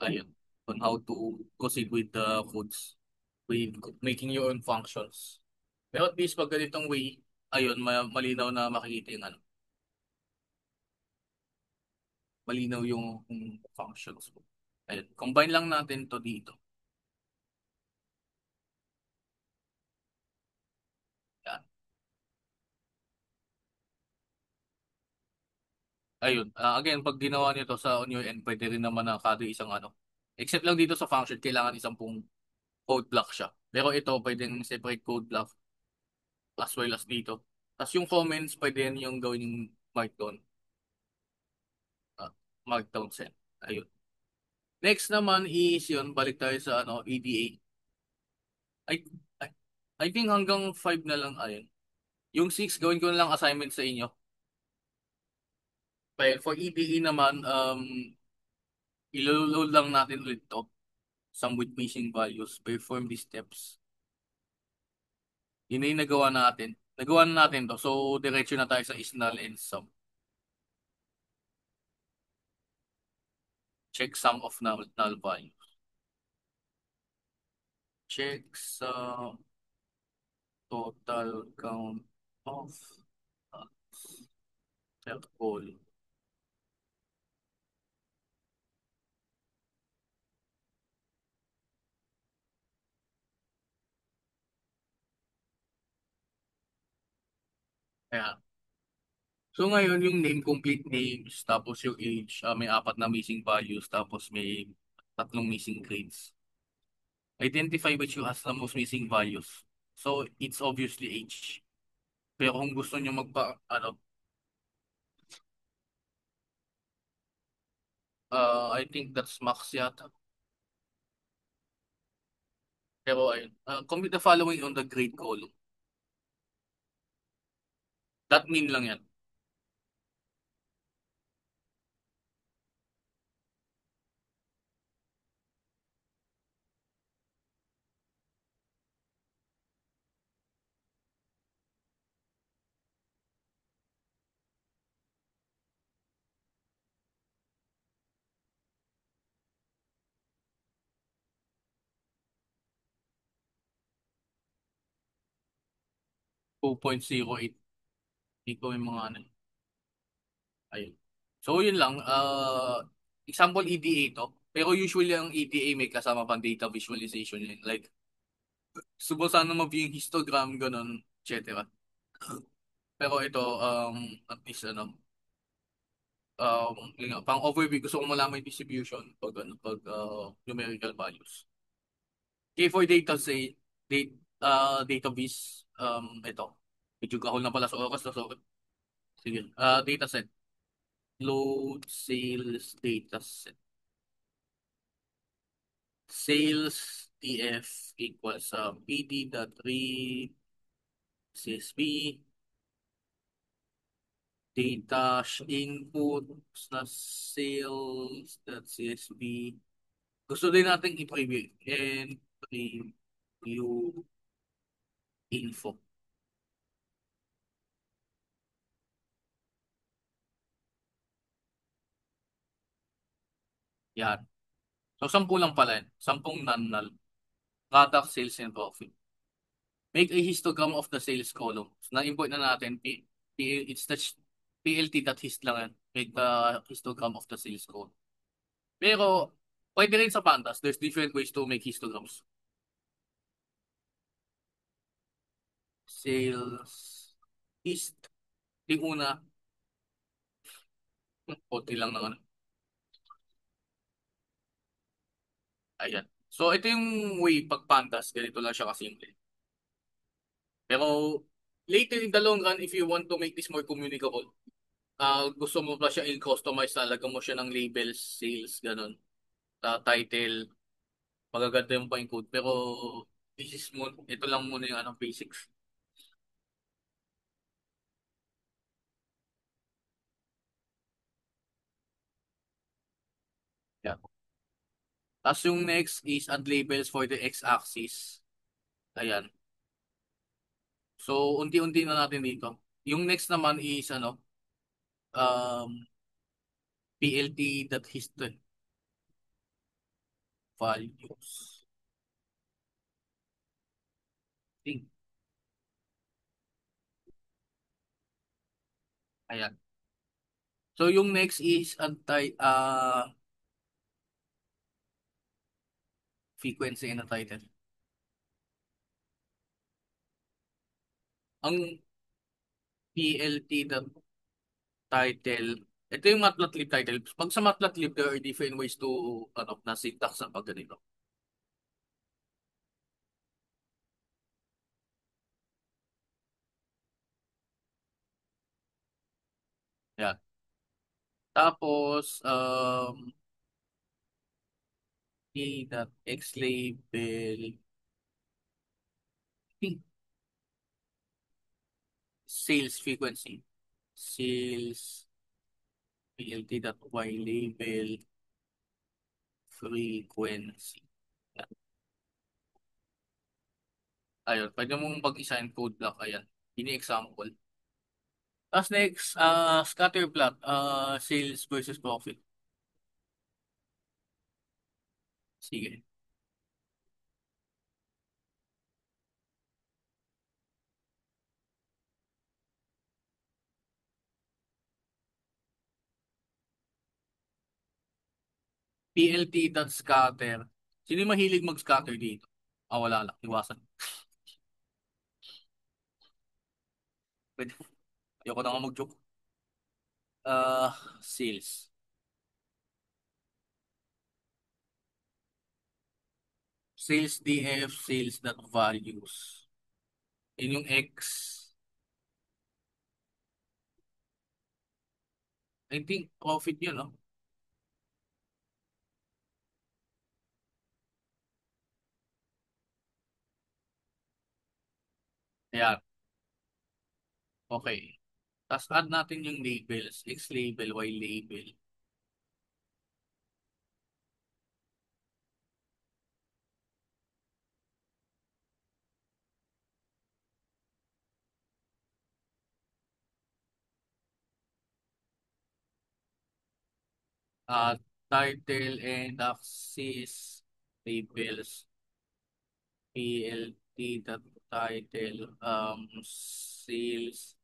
ayun, on how to proceed with the codes, with making your own functions. Pero at least pag ganitong way, ayun, malinaw na makikita yung ano, malinaw yung functions mo. Ayun, combine lang natin to dito. Yan. Ayun, again, pag ginawa niyo to sa on your end, pwede rin naman na kada isang ano. Except lang dito sa function, kailangan isang pong code block siya. Pero ito, pwedeng separate code block as well as dito. Tapos yung comments, pwede yan yung gawin yung markdown. Markdown set. Ayun. Next naman is yun, balik tayo sa ano, EDA. I, I, I think hanggang 5 na lang ayun. Yung 6, gawin ko na lang assignment sa inyo. But for EDA naman, iloload lang natin ulit to. Some with missing values. Perform these steps. Yun na yung nagawa natin. Nagawa na natin to. So, diretso na tayo sa is null and sum. Check sum of null values. Check sum total count of whole. Kaya, so ngayon yung name, complete names, tapos yung age, may 4 na missing values, tapos may 3 missing grades. Identify which you has the most missing values. So, it's obviously age. Pero kung gusto nyo I think that's max yata. Pero ayun, complete the following on the grade column. That mean lang yan. Two point zero eight. Ito yung mga ano. Ayun. So, yun lang. Example EDA to. Pero usually ang EDA may kasama pang data visualization yun. Like, subo sana ma-view yung histogram, ganun, etc. Pero ito, at least yun nga, pang overview, gusto ko malaman yung distribution pag numerical values. Okay, for data say, database, ito. Medyo kahol na pala sa oras. So, sige, data set. Load sales data set. Sales TF equals pd.read CSV data input na sales.csv. Gusto din natin i-preview and preview info. Yan. So, 10 lang pala yan. 10 non-null. Product, sales, and profit. Make a histogram of the sales column. So, na-import na natin. It's the plt.hist lang yan. Make the histogram of the sales column. Pero, pwede rin sa pandas. There's different ways to make histograms. Sales hist. Yung una, konti lang naman. Ayan. So, ito yung way pag pandas. Ganito lang siya kasimple. Pero, later in the long run, if you want to make this more communicable, gusto mo pa siya i-customize, talaga mo siya ng labels, sales, ganun. Title, magaganda yung pa code. Pero, ito lang muna yung basics. Yeah. Tapos yung next is add labels for the x-axis. Ayan. So, unti-unti na natin dito. Yung next naman is um, plt.history. values. Think. Ayan. So yung next is frequency and title. Ang PLT title, ito yung matplotlib title. Pag sa matplotlib, there are different ways to na syntax sa pag ganito. Yan. Tapos, P.X label, sales frequency, sales PLT.Y label frequency. Yan. Ayun, pwede mong pag-assign code block. Ayan, ini-example. Tapos next, scatter plot, sales versus profit. Sige. PLT.scatter. Sino yung mahilig mag-scatter dito? Wala lang. Iwasan. Pwede. Ayoko na nga mag-joke. Sales. Sales DF, sales.values. Yun yung X. I think profit yun, no? Ayan. Okay. Tapos add natin yung labels. X label, Y label. Title and axis labels. PLT.title, sales,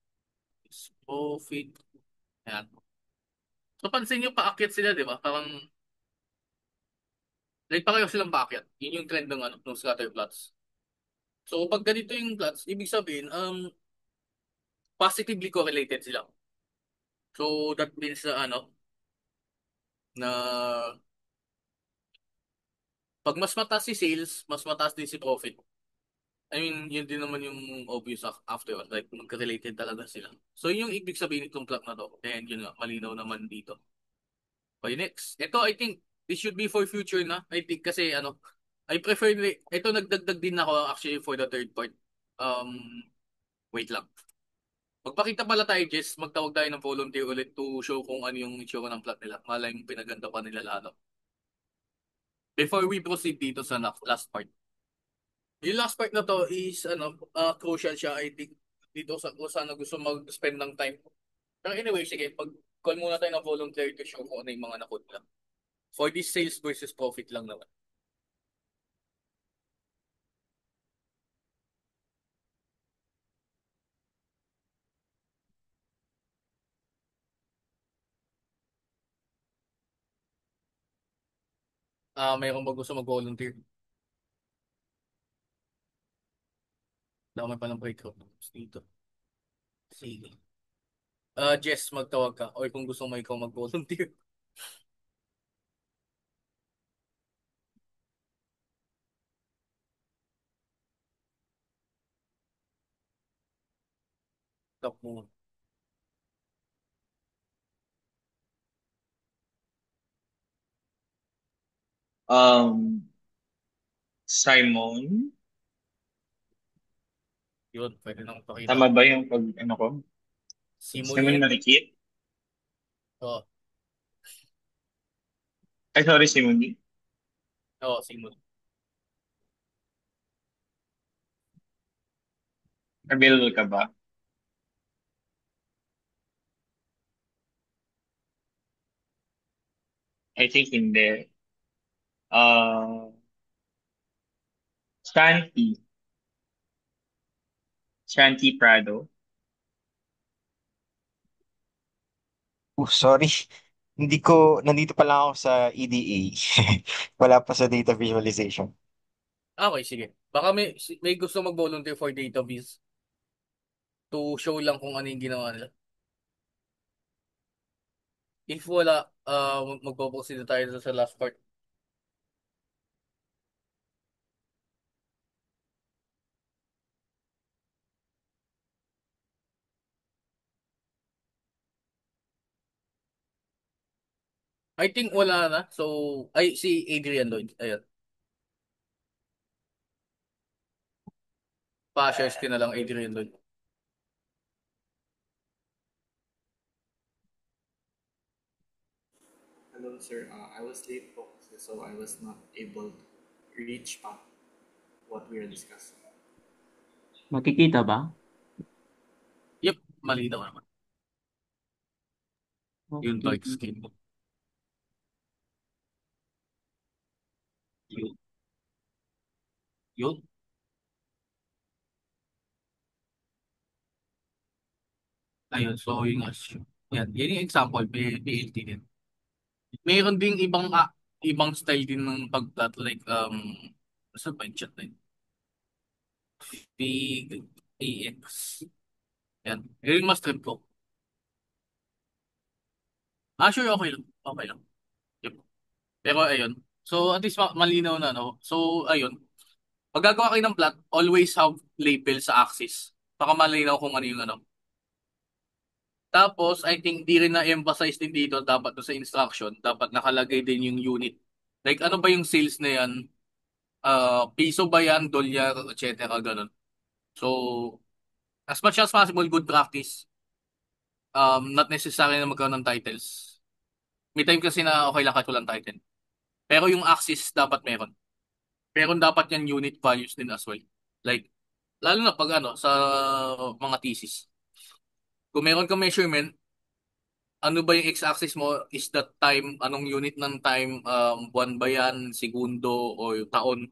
profit. Ayan. So, pansin nyo, paakyat sila, di ba? Parang, like, pareho silang paakyat. Yun yung trend ng scatter plots. So, pag ganito yung plots, ibig sabihin, positively correlated sila. So, that means na pag mas mataas si sales, mas mataas din si profit. I mean, yun din naman yung obvious after, like, magka-related talaga sila. So, yun yung ibig sabihin itong plot na to. And yun nga, malinaw naman dito. Okay, next. Ito, I think, this should be for future na. I think kasi, I prefer, ito nagdagdag din ako actually for the third part. Wait lang. Magpakita pala tayo, Jess. Magtawag tayo ng volunteer ulit to show kung ano yung itsura ng plot nila. Malay mo pinaganda pa nila lalo. Before we proceed dito sa last part. Yung last part na to is, crucial siya, I think, dito sa kung saan gusto mag-spend ng time. Pero anyway, sige, pag-call muna tayo ng volunteer to show kung ano yung mga nakod lang. For this sales versus profit lang naman. Mayroon ba gusto mag-volunteer? Dami pa ng breakout dito. Sige. Jess, magtawag ka. Or kung gusto mo ikaw mag-volunteer. Tap mo. Simon, Yun, pwede nang pakita tama ko. ba yung pag, ano ko? Simon Simulit. Marikit? Oo, Ay, sorry, Simon D. simul. Available ka ba? I think hindi. Shanti. Shanti Prado. Sorry. Nandito pa lang ako sa EDA. Wala pa sa data visualization. Okay, sige. Baka may gusto mag-volunteer for database to show lang kung ano yung ginawa nila. If wala, magpo-proceed na tayo sa last part. I think wala na. So, ay, si Adrian Lloyd. Ayan. Pa-shares ko na lang Adrian Lloyd. Hello, sir. I was late po kasi so I was not able to reach pa what we are discussing. Makikita ba? Yep, malinaw naman. Yung dark Okay. skin. Yun. Yun. Ayun, so yung yan, yan yung example, PLT din. Mayroon ding ibang style din ng pag-plot like saan ba yung chat na yun? Big AX. Yan. Yun yung mas trip ko. Sure, okay lang. Okay lang. Yep. Pero ayun. So at least malinaw na, no? So ayun. Pag gagawa kayo ng plot, always have label sa axis. Para malinaw kung ano yung ano. Tapos, I think di rin na-emphasize din dito, dapat doon sa instruction, dapat nakalagay din yung unit. Like, ano ba yung sales na yan? Piso ba yan, dolyar, etc. Ganun. So, as much as possible, good practice. Not necessary na magkaroon ng titles. May time kasi na okay lang kahit walang title. Pero yung axis dapat meron. Pero dapat yan unit values din as well. Like, lalo na pag ano, sa mga thesis. Kung meron ka measurement, ano ba yung x-axis mo is the time, anong unit ng time, buwan ba yan, segundo, o yung taon.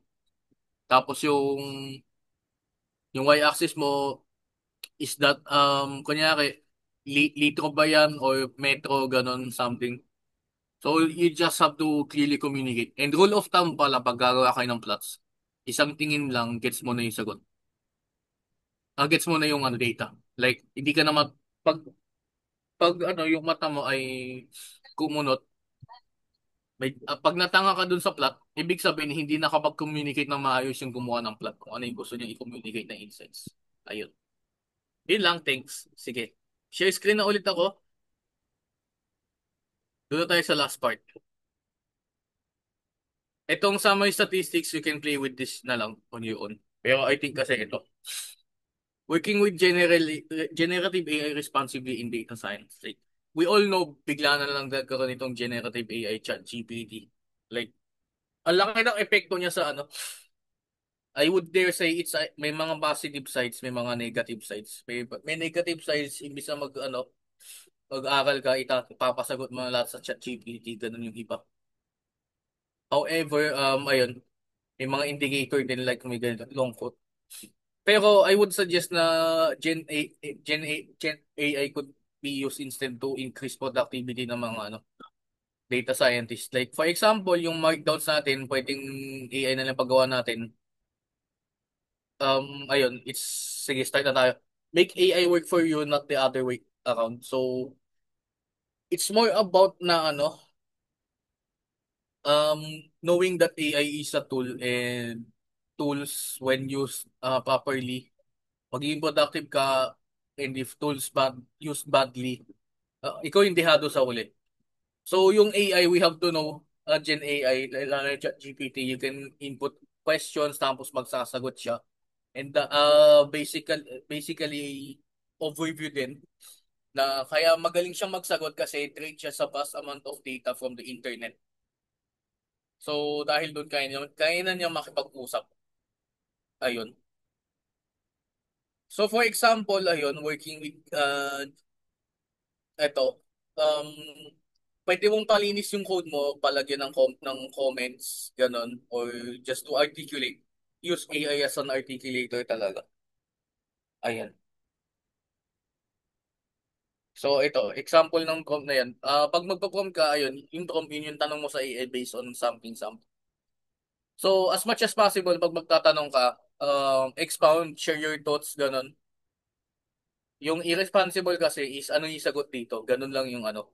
Tapos yung y-axis mo is that, kunyari, litro ba yan, or metro, ganon, something. So, you just have to clearly communicate. And rule of thumb pala, pag gagawa kayo ng plots, isang tingin lang, gets mo na yung sagot. Gets mo na yung ano, data. Like, hindi ka na pag ano, yung mata mo ay kumunot, pag natanga ka dun sa plot, ibig sabihin hindi nakapag-communicate ng maayos yung gumawa ng plot kung ano yung gusto niya i-communicate na insights. Ayun. Yun lang, thanks. Sige. Share screen na ulit ako. Doon na tayo sa last part. Itong summary statistics, you can play with this na lang on your own. Pero I think kasi ito. Working with generative AI responsibly in data science. Like, we all know, bigla na lang nagkaroon itong generative AI chat GPT. Like, ang laki ng epekto niya sa ano, I would dare say may mga positive sides, may mga negative sides. May negative sides, imbis na mag-aral ka, ipapasagot mo na lahat sa ChatGPT, ganun yung iba. However, ayun, may mga indicator din like may ganito, long quote. Pero I would suggest na Gen AI could be used instead to increase productivity ng mga data scientists. Like for example, yung markdowns natin, pwedeng AI na lang paggawa natin. Ayun, sige, start na tayo. Make AI work for you, not the other way around. So, it's more about na um, knowing that AI is a tool and tools when used properly, magiging productive ka, and if tools used badly, ikaw yung dehado sa uli. So, yung AI, we have to know, Gen AI, lalo na GPT, you can input questions, tapos magsasagot siya. And basically overview din na kaya magaling siyang magsagot kasi trained siya sa vast amount of data from the internet. So dahil doon kaya na niya makipag-usap. Ayun. So for example, ayun, working with eto, um pwede mong palinis yung code mo, palagyan ng comments, ganon, or just to articulate. use AI as an articulator talaga. Ayan. So ito, example ng prompt na yan. Pag magpa-prompt ka, ayun, yung prompt yun yung tanong mo sa AI based on something something. So as much as possible, pag magtatanong ka, expound, share your thoughts, ganun. Yung irresponsible kasi is ano yung sagot dito, ganun lang yung ano,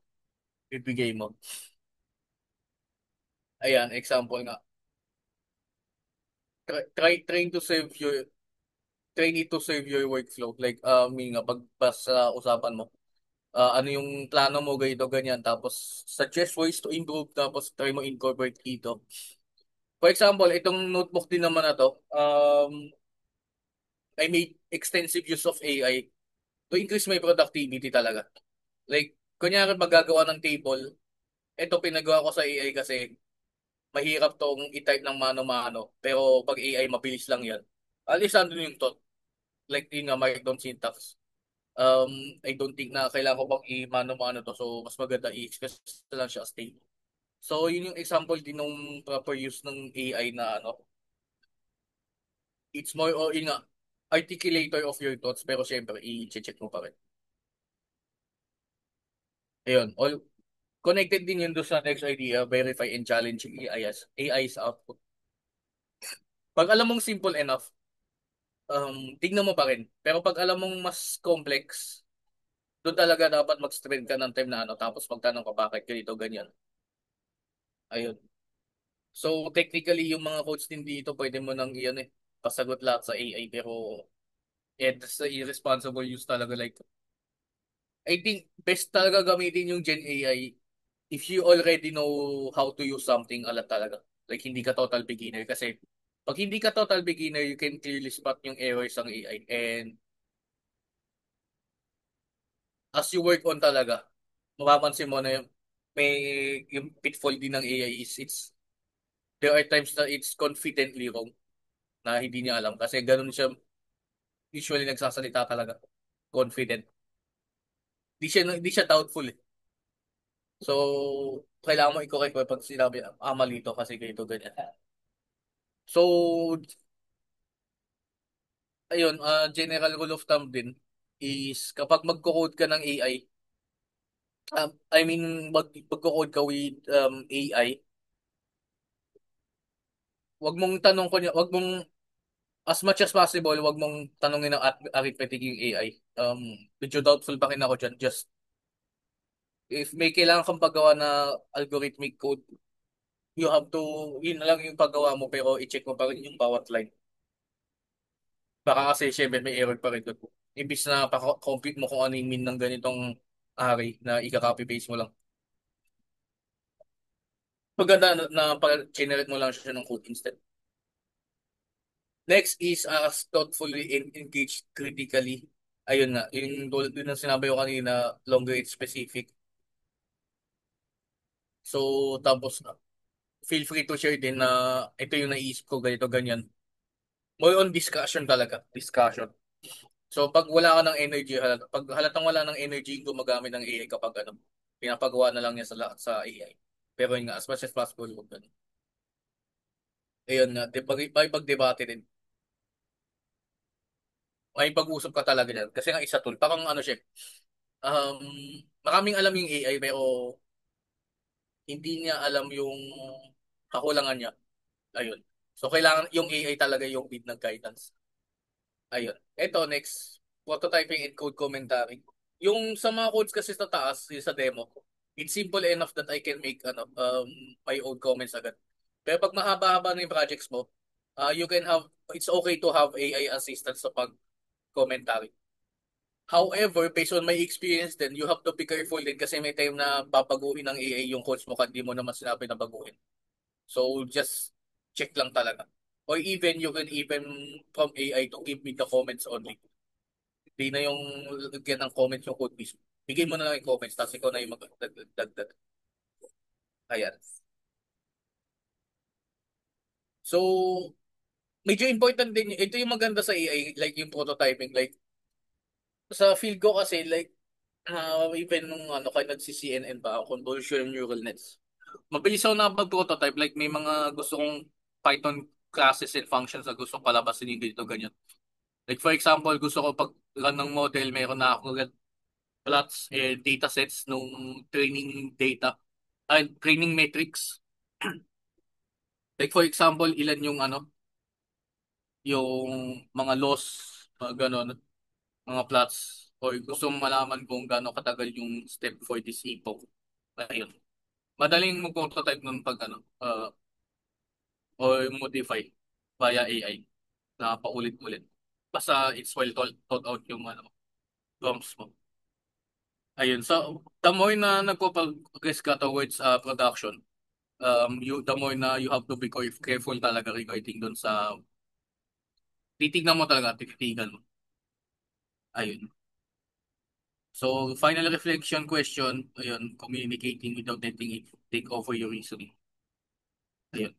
bibigay mo. Ayan, example nga. Trying to save your trying it to save your workflow. Like, yun nga, pag sa usapan mo, ano yung plano mo, ganito, ganyan. Tapos, suggest ways to improve. Tapos, try mo incorporate dito. For example, itong notebook din naman na to, I made extensive use of AI to increase my productivity talaga. Like, kunyari magagawa ng table, ito pinagawa ko sa AI kasi mahirap tong i-type ng mano-mano. Pero pag AI, mabilis lang yan. Alisan dun yung thought. Like, yun nga, Markdown syntax. I don't think na kailangan ko pang i-mano-mano to. So, mas maganda i-express na lang siya as table. So, yun yung example din ng proper use ng AI na ano. It's more o yun nga, articulator of your thoughts. Pero syempre, i-check mo pa rin. Ayun. All, connected din yun doon sa next idea, verify and challenge AI's output. Pag alam mong simple enough, tignan mo pa rin. Pero pag alam mong mas complex, doon talaga dapat mag-spend ka ng time na ano, tapos magtanong ka bakit ganito, ganyan. Ayun. So, technically, yung mga codes din dito, pwede mo nang iyan pasagot lahat sa AI. Pero, that's the irresponsible use talaga. Like, I think, best talaga gamitin yung Gen AI if you already know how to use something alat talaga. Like, hindi ka total beginner. Kasi, pag hindi ka total beginner, you can clearly spot yung errors ng AI. And, as you work on talaga, mapapansin mo na may yung pitfall din ng AI is there are times that it's confidently wrong na hindi niya alam kasi ganun siya usually nagsasalita talaga confident. Di siya doubtful eh. So kailangan mo i-correct mo pag sinabi mali to kasi ganito ganyan. So ayun, general rule of thumb din is kapag magko-code ka ng AI, I mean magko-code ka with AI, wag mong as much as possible, wag mong tanungin ng arithmetic yung AI. Medyo doubtful pa rin ako dyan. Just, if may kailangan kang paggawa na algorithmic code, you have to, yun na lang yung paggawa mo, pero i-check mo pa rin yung bawat line. Baka kasi, syempre, may error pa rin doon. Imbis na pa-compute mo kung ano yung mean ng ganitong array na ika-copy paste mo lang. Maganda na pa-generate mo lang siya ng code instead. Next is ask thoughtfully and engage critically. Ayun nga, yung tulad din ng sinabi ko kanina, longer it's specific. So, tapos, feel free to share din na ito yung naisip ko, ganito, ganyan. More on discussion talaga. Discussion. So, pag wala ka ng energy, pag halatang wala ng energy, gumagamit ng AI kapag ano, pinapagawa na lang niya sa AI. Pero yun nga, as much as possible, huwag ganun. Ayun nga, may pag-debate din. May pag-usap ka talaga dyan. Kasi nga isa tool, parang ano siya, um, maraming alam yung AI, pero hindi niya alam yung kakulangan niya. Ayun. So, kailangan yung AI talaga yung lead ng guidance. Ayun. Ito, next. Prototyping and code commentary. Yung sa mga codes kasi sa taas, yung sa demo, it's simple enough that I can make my own comments agad. Pero pag mahaba-haba na yung projects mo, it's okay to have AI assistance sa pag-commentary. However, based on my experience din, you have to be careful din kasi may time na babaguhin ng AI yung codes mo kasi di mo naman sinabi na baguhin. So, just check lang talaga. Or even, you can even from AI to give me the comments only. Di na yung lagyan ng comments yung code mismo. Bigay mo na lang yung comments, tapos ikaw na yung magdagdag. Ayan. So, medyo important din, ito yung maganda sa AI, like yung prototyping. Like, sa field ko kasi, like, even nung ano, kayo nagsi-CNN pa, convolutional neural nets. Mabilis ako na pag-prototype, like may mga gusto kong Python classes and functions na gusto palabasin yung dito ganyan. Like for example, gusto ko pag run ng model, meron na ako agad plots and data sets nung training data ay training metrics. Like for example, ilan yung yung mga loss, mga ganon, mga plots, or gusto mong malaman kung gaano katagal yung step for this epoch. Ayun. Madaling mag-prototype nun pag or modify via AI na paulit-ulit. Basta it's well thought out yung prompts mo. Ayun. So, the more na nagpo-progress ka towards production, the more na you have to be careful talaga regarding dun sa titignan mo talaga, tititigan mo. Ayun. So, final reflection question, ayun, communicating without letting it take over your reasoning. Ayun.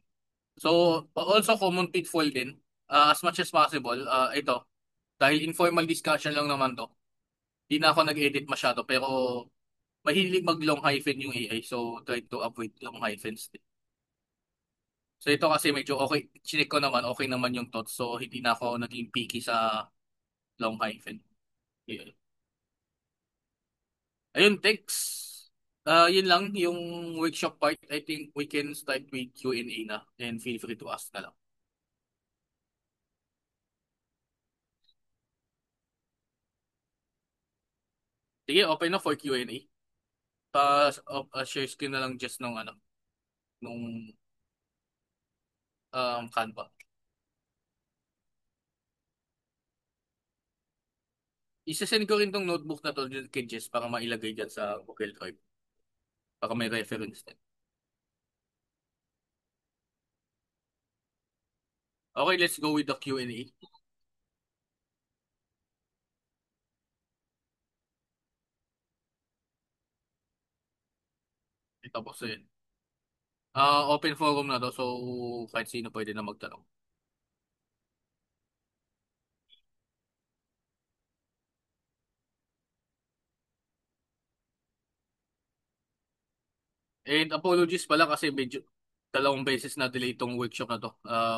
So, also common pitfall din, as much as possible, ito, dahil informal discussion lang naman to, di na ako nag-edit masyado, pero mahilig mag-long hyphen yung AI, so try to avoid long hyphens din. So, ito kasi medyo okay, chinik ko naman, okay naman yung thoughts, so hindi na ako naging picky sa long hyphen. Yeah. Ayun, thanks. Yun lang yung workshop part. I think we can start with Q&A na and feel free to ask na lang. Sige, open na for Q&A. Share screen na lang just nung Canva. Isasend ko rin tong notebook na to kay Jess para mailagay dyan sa Google Drive. Para may reference din. Okay, let's go with the Q&A. Tapos yun. Open forum na to, so kahit sino pwede na magtanong. And apologies pala kasi medyo 2 beses na delay itong workshop na to.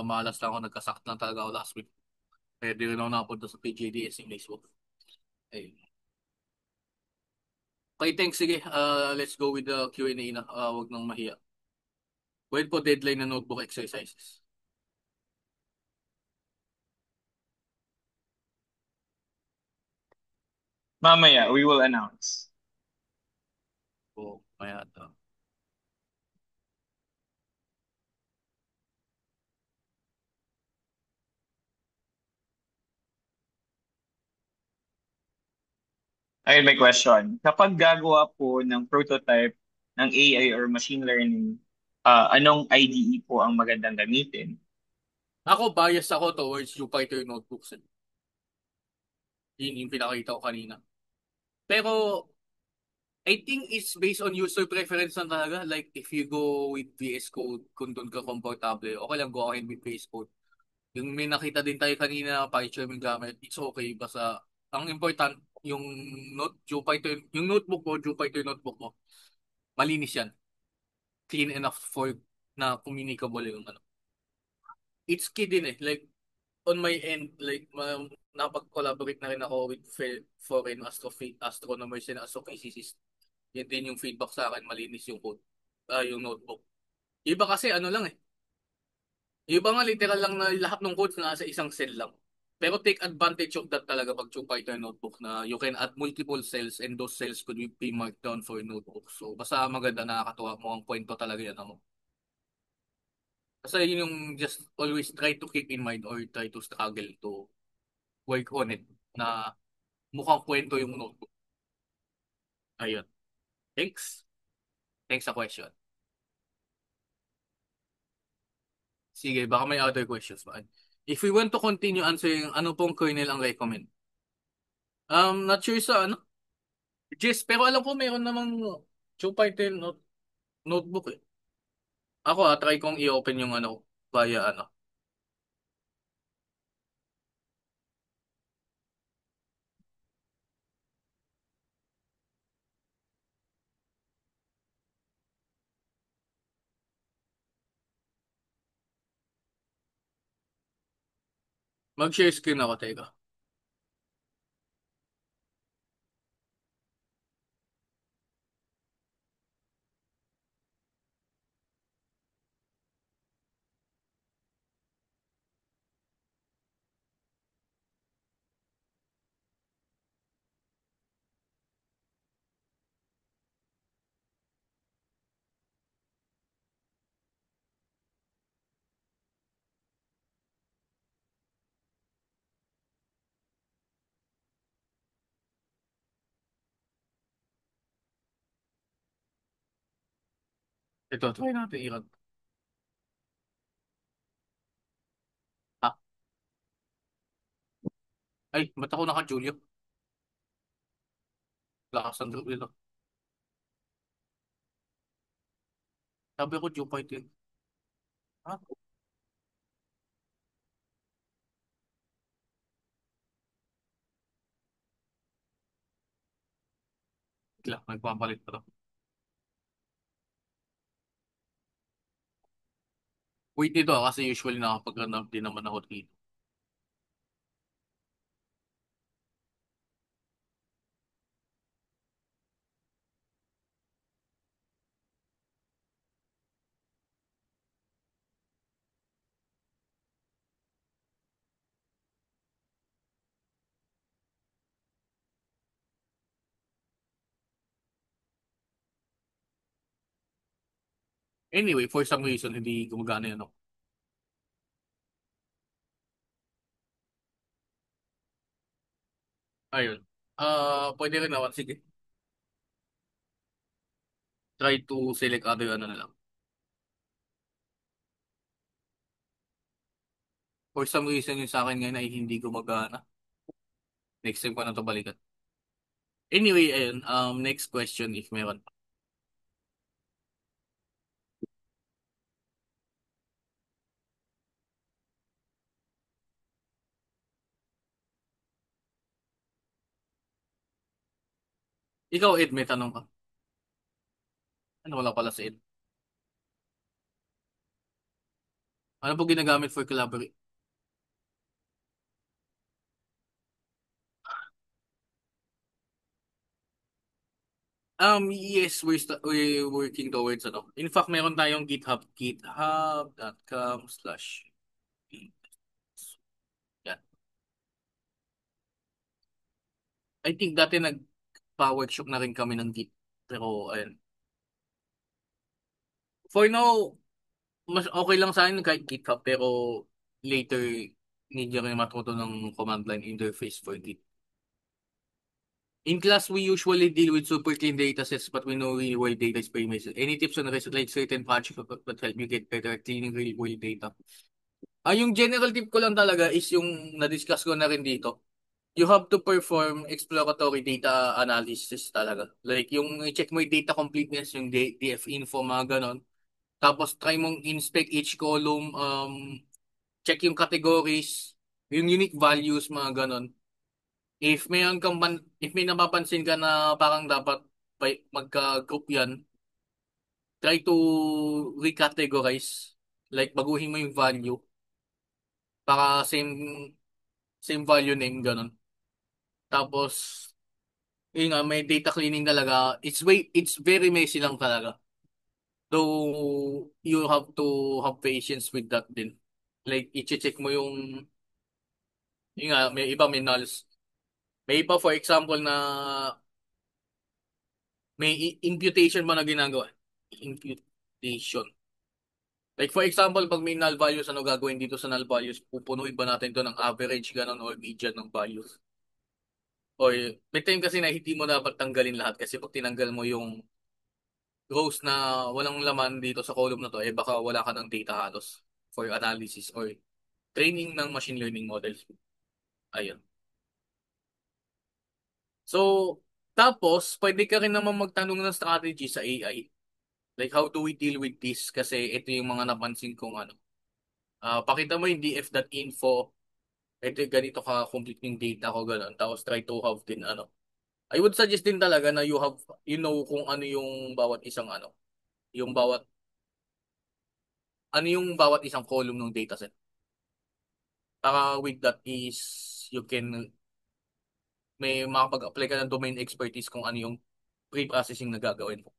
Malas lang ako, nagkasakit lang talaga ako last week. Kaya di rin ako nakapunta sa PJDS yung Facebook. Ayun. Okay, thanks. Sige, let's go with the Q&A na. Wag nang mahiya. When po deadline na notebook exercises? Mamaya, we will announce. Oh, maya ata. Ayun, may question. Kapag gagawa po ng prototype ng AI or machine learning, anong IDE po ang magandang gamitin? Ako, bias ako towards Jupyter notebooks. Yun yung pinakita ko kanina. Pero, I think it's based on user preference lang talaga. Like, if you go with VS Code, kung doon ka komportable, okay lang, go ahead with VS Code. Yung may nakita din tayo kanina, PyCharm yung gamit, it's okay. Basta, ang important, yung Jupyter, yung notebook mo, Jupyter notebook mo, malinis yan. Clean enough for na communicable yung It's key din eh. Like, on my end, like, napag-collaborate na rin ako with foreign astronomers and astrophysicists. Yan din yung feedback sa akin, malinis yung code, yung notebook. Iba kasi ano lang eh. Iba nga literal lang na lahat ng codes nasa isang cell lang. Pero take advantage of that talaga pag Jupyter notebook na you can add multiple cells and those cells could be marked down for notebook. So basta maganda, nakakatuwa mo ang kwento talaga yan ako. Kasi yun yung just always try to keep in mind or try to struggle to work on it na mukhang kwento yung notebook. Ayun. Thanks. Thanks sa question. Sige, baka may other questions ba? If we want to continue answering, ano pong kernel ang recommend? Not sure sa Jess, pero alam ko meron namang Jupyter notebook eh. Ako try kong i-open yung via Mag-share screen ako, teka. Ito, try natin i-run. Ah, ay, ba't ako naka-Julio? Lakas ang drop nito. Sabi ko, Jupiter. Ah, bigla, nagpapalit pa to. Wait nito kasi usually nakapag-run din naman ako dito. Anyway, for some reason, hindi gumagana yun. Ayun. Pwede rin naman. Sige. Try to select other ano na lang. For some reason, yung sa akin ngayon ay hindi gumagana. Next time ko na to balikan. Anyway, ayun. Next question if meron. Ikaw, Ed, may tanong ka. Ano wala pala sa Ed? Ano po ginagamit for collaborate? Yes, we're working towards ano. In fact, meron tayong GitHub, github.com/. Yan. I think dati nag-workshop na rin kami ng Git. Pero, ayun. For now, mas okay lang sa akin kahit GitHub, pero later, need nyo rin matuto ng command line interface for Git. In class, we usually deal with super clean data sets, but we know real world data is very messy. Any tips on like certain projects that help you get better at cleaning real world data? Yung general tip ko lang talaga is yung na-discuss ko na rin dito. You have to perform exploratory data analysis talaga. Like yung check mo yung data completeness, yung DF info, mga ganon. Tapos try mong inspect each column, check yung categories, yung unique values, mga ganon. If may napapansin ka na parang dapat magka-group yan, try to recategorize. Like baguhin mo yung value para same value name, ganon. Tapos, yun nga, may data cleaning talaga. It's very messy lang talaga. So, you have to have patience with that din. Like, i-check mo yung nga, may iba may nulls. May iba, for example, na may imputation mo na ginagawa. Imputation. Like, for example, pag may null values, ano gagawin dito sa null values? Pupunuin ba natin to ng average, ganon, or median ng values? O, may time kasi na hindi mo dapat tanggalin lahat kasi pag tinanggal mo yung rows na walang laman dito sa column na to, eh baka wala ka ng data halos for analysis or training ng machine learning models. Ayun. So, tapos, pwede ka rin naman magtanong ng strategy sa AI. Like, how do we deal with this? Kasi ito yung mga napansin kong ano. Pakita mo yung df.info. Ito ganito ka-complete yung data ko, gano'n. Tapos try to have din ano. I would suggest din talaga na you know kung ano yung bawat isang ano. Yung bawat, ano yung bawat isang column ng dataset. With that is you can may makapag-apply ka ng domain expertise kung ano yung pre-processing na gagawin mo.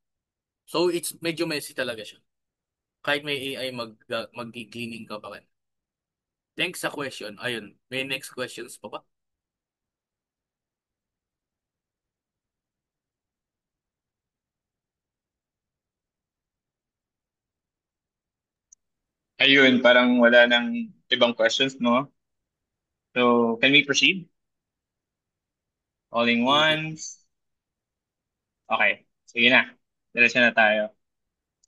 So it's medyo messy talaga siya. Kahit may AI mag-cleaning ka pa rin. Thanks sa question. Ayun, may next questions pa ba? Ayun, parang wala nang ibang questions, no? So, can we proceed? Calling Sige. once. Okay, sige na. Diretso na tayo.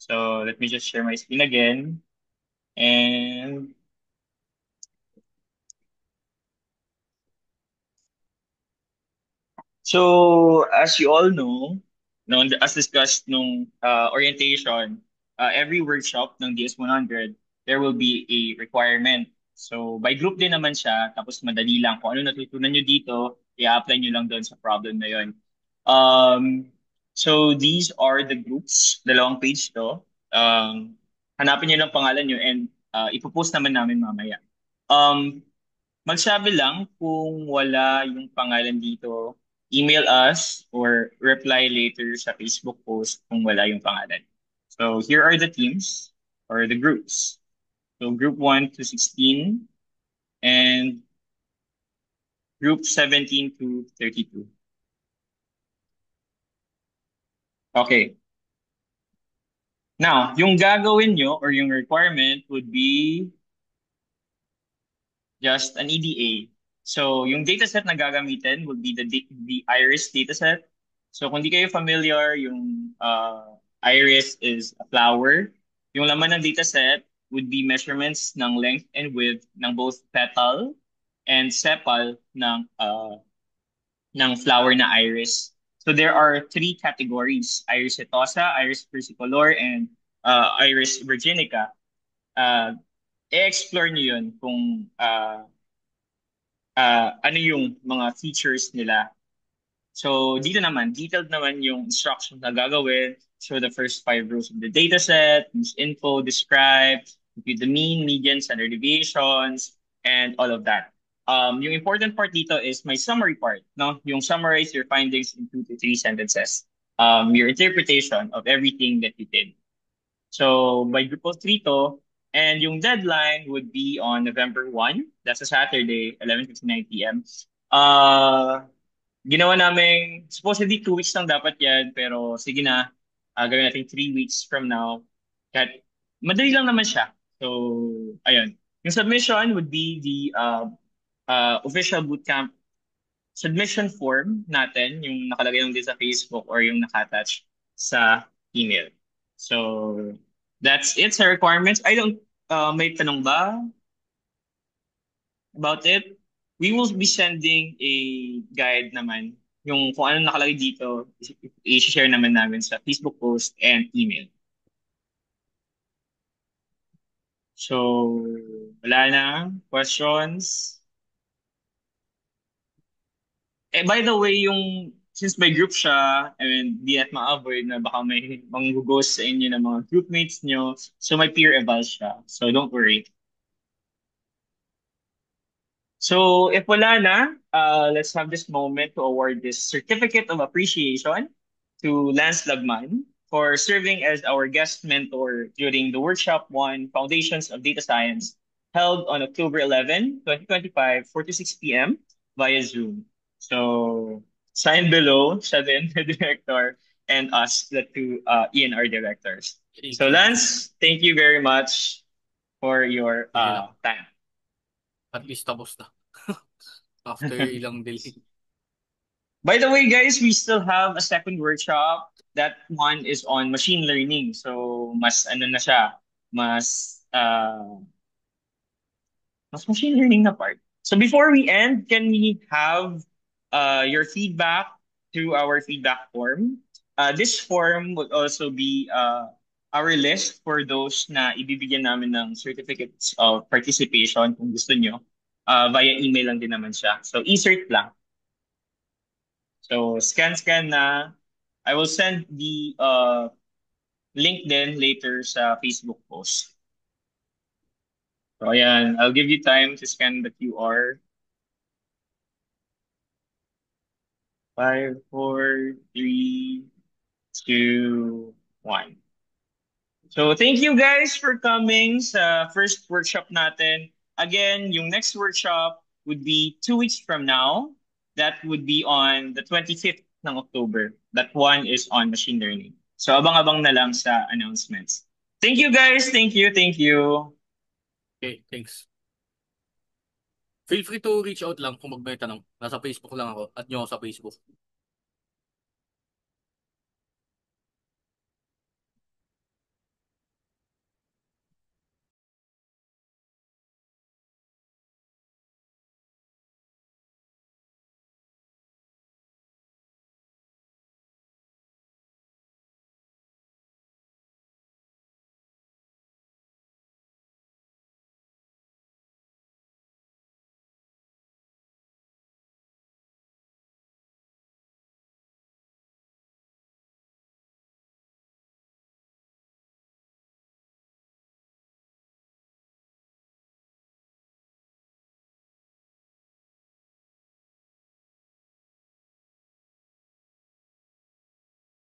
So, let me just share my screen again. And so, as you all know, no, as discussed nung orientation, every workshop ng DS100, there will be a requirement. So, by group din naman siya, tapos madali lang. Kung ano natutunan nyo dito, i-apply nyo lang doon sa problem na yon. So, these are the groups, dalawang page to. Hanapin nyo lang pangalan nyo and ipopost naman namin mamaya. Magsabi lang kung wala yung pangalan dito, email us or reply later sa Facebook post kung wala yung pangalan. So here are the teams or the groups. So group 1 to 16 and group 17 to 32. Okay. Now, yung gagawin nyo or yung requirement would be just an EDA. So, yung dataset na gagamitin would be the iris dataset. So, kung di kayo familiar, yung iris is a flower. Yung laman ng dataset would be measurements ng length and width ng both petal and sepal ng flower na iris. So, there are three categories: iris setosa, iris versicolor, and iris virginica. I-explore nyo yun kung ano yung mga features nila. So, dito naman, detailed naman yung instructions na gagawin. So, the first 5 rows of the dataset, use info, describe, compute the mean, median, standard deviations, and all of that. Yung important part dito is my summary part, no? Yung summarize your findings in 2 to 3 sentences. Your interpretation of everything that you did. So, by group of 3 to, and yung deadline would be on November 1. That's a Saturday, 11:59 p.m. Ginawa namin, supposedly 2 weeks lang dapat yan, pero sige na, gawin natin 3 weeks from now. Kahit madali lang naman siya. So, ayun. Yung submission would be the official bootcamp submission form natin, yung nakalagay lang din sa Facebook or yung naka-attach sa email. So, that's it sa requirements. May tanong ba about it? We will be sending a guide naman. Yung kung ano nakalagay dito, i-share naman namin sa Facebook post and email. So, wala na. Questions? By the way, since may group siya, and di at ma-avoid na baka may manggughost sa inyo ng mga groupmates nyo, so may peer eval siya. So, don't worry. So, if wala na, let's have this moment to award this certificate of appreciation to Lance Lagman for serving as our guest mentor during the Workshop 1 Foundations of Data Science held on October 11, 2025, 4 to 6 p.m. via Zoom. So, sign below, siya din, the director, and us, the two ENR directors. So, Lance, thank you very much for your time. At least tapos na. After ilang delay. By the way, guys, we still have a second workshop. That one is on machine learning. So, mas ano na siya, mas machine learning na part. So, before we end, can we have your feedback through our feedback form? This form would also be our list for those na ibibigyan namin ng certificates of participation kung gusto nyo. Via email lang din naman siya. So, insert lang. So, scan na. I will send the link then later sa Facebook post. So, ayan, I'll give you time to scan the QR. 5, 4, 3, 2, 1. So, thank you guys for coming sa first workshop natin. Again, yung next workshop would be 2 weeks from now. That would be on the 25th ng October. That one is on machine learning. So, abang-abang na lang sa announcements. Thank you guys. Thank you. Thank you. Okay, thanks. Feel free to reach out lang kung may tanong. Nasa Facebook lang ako. At nyo ako sa Facebook.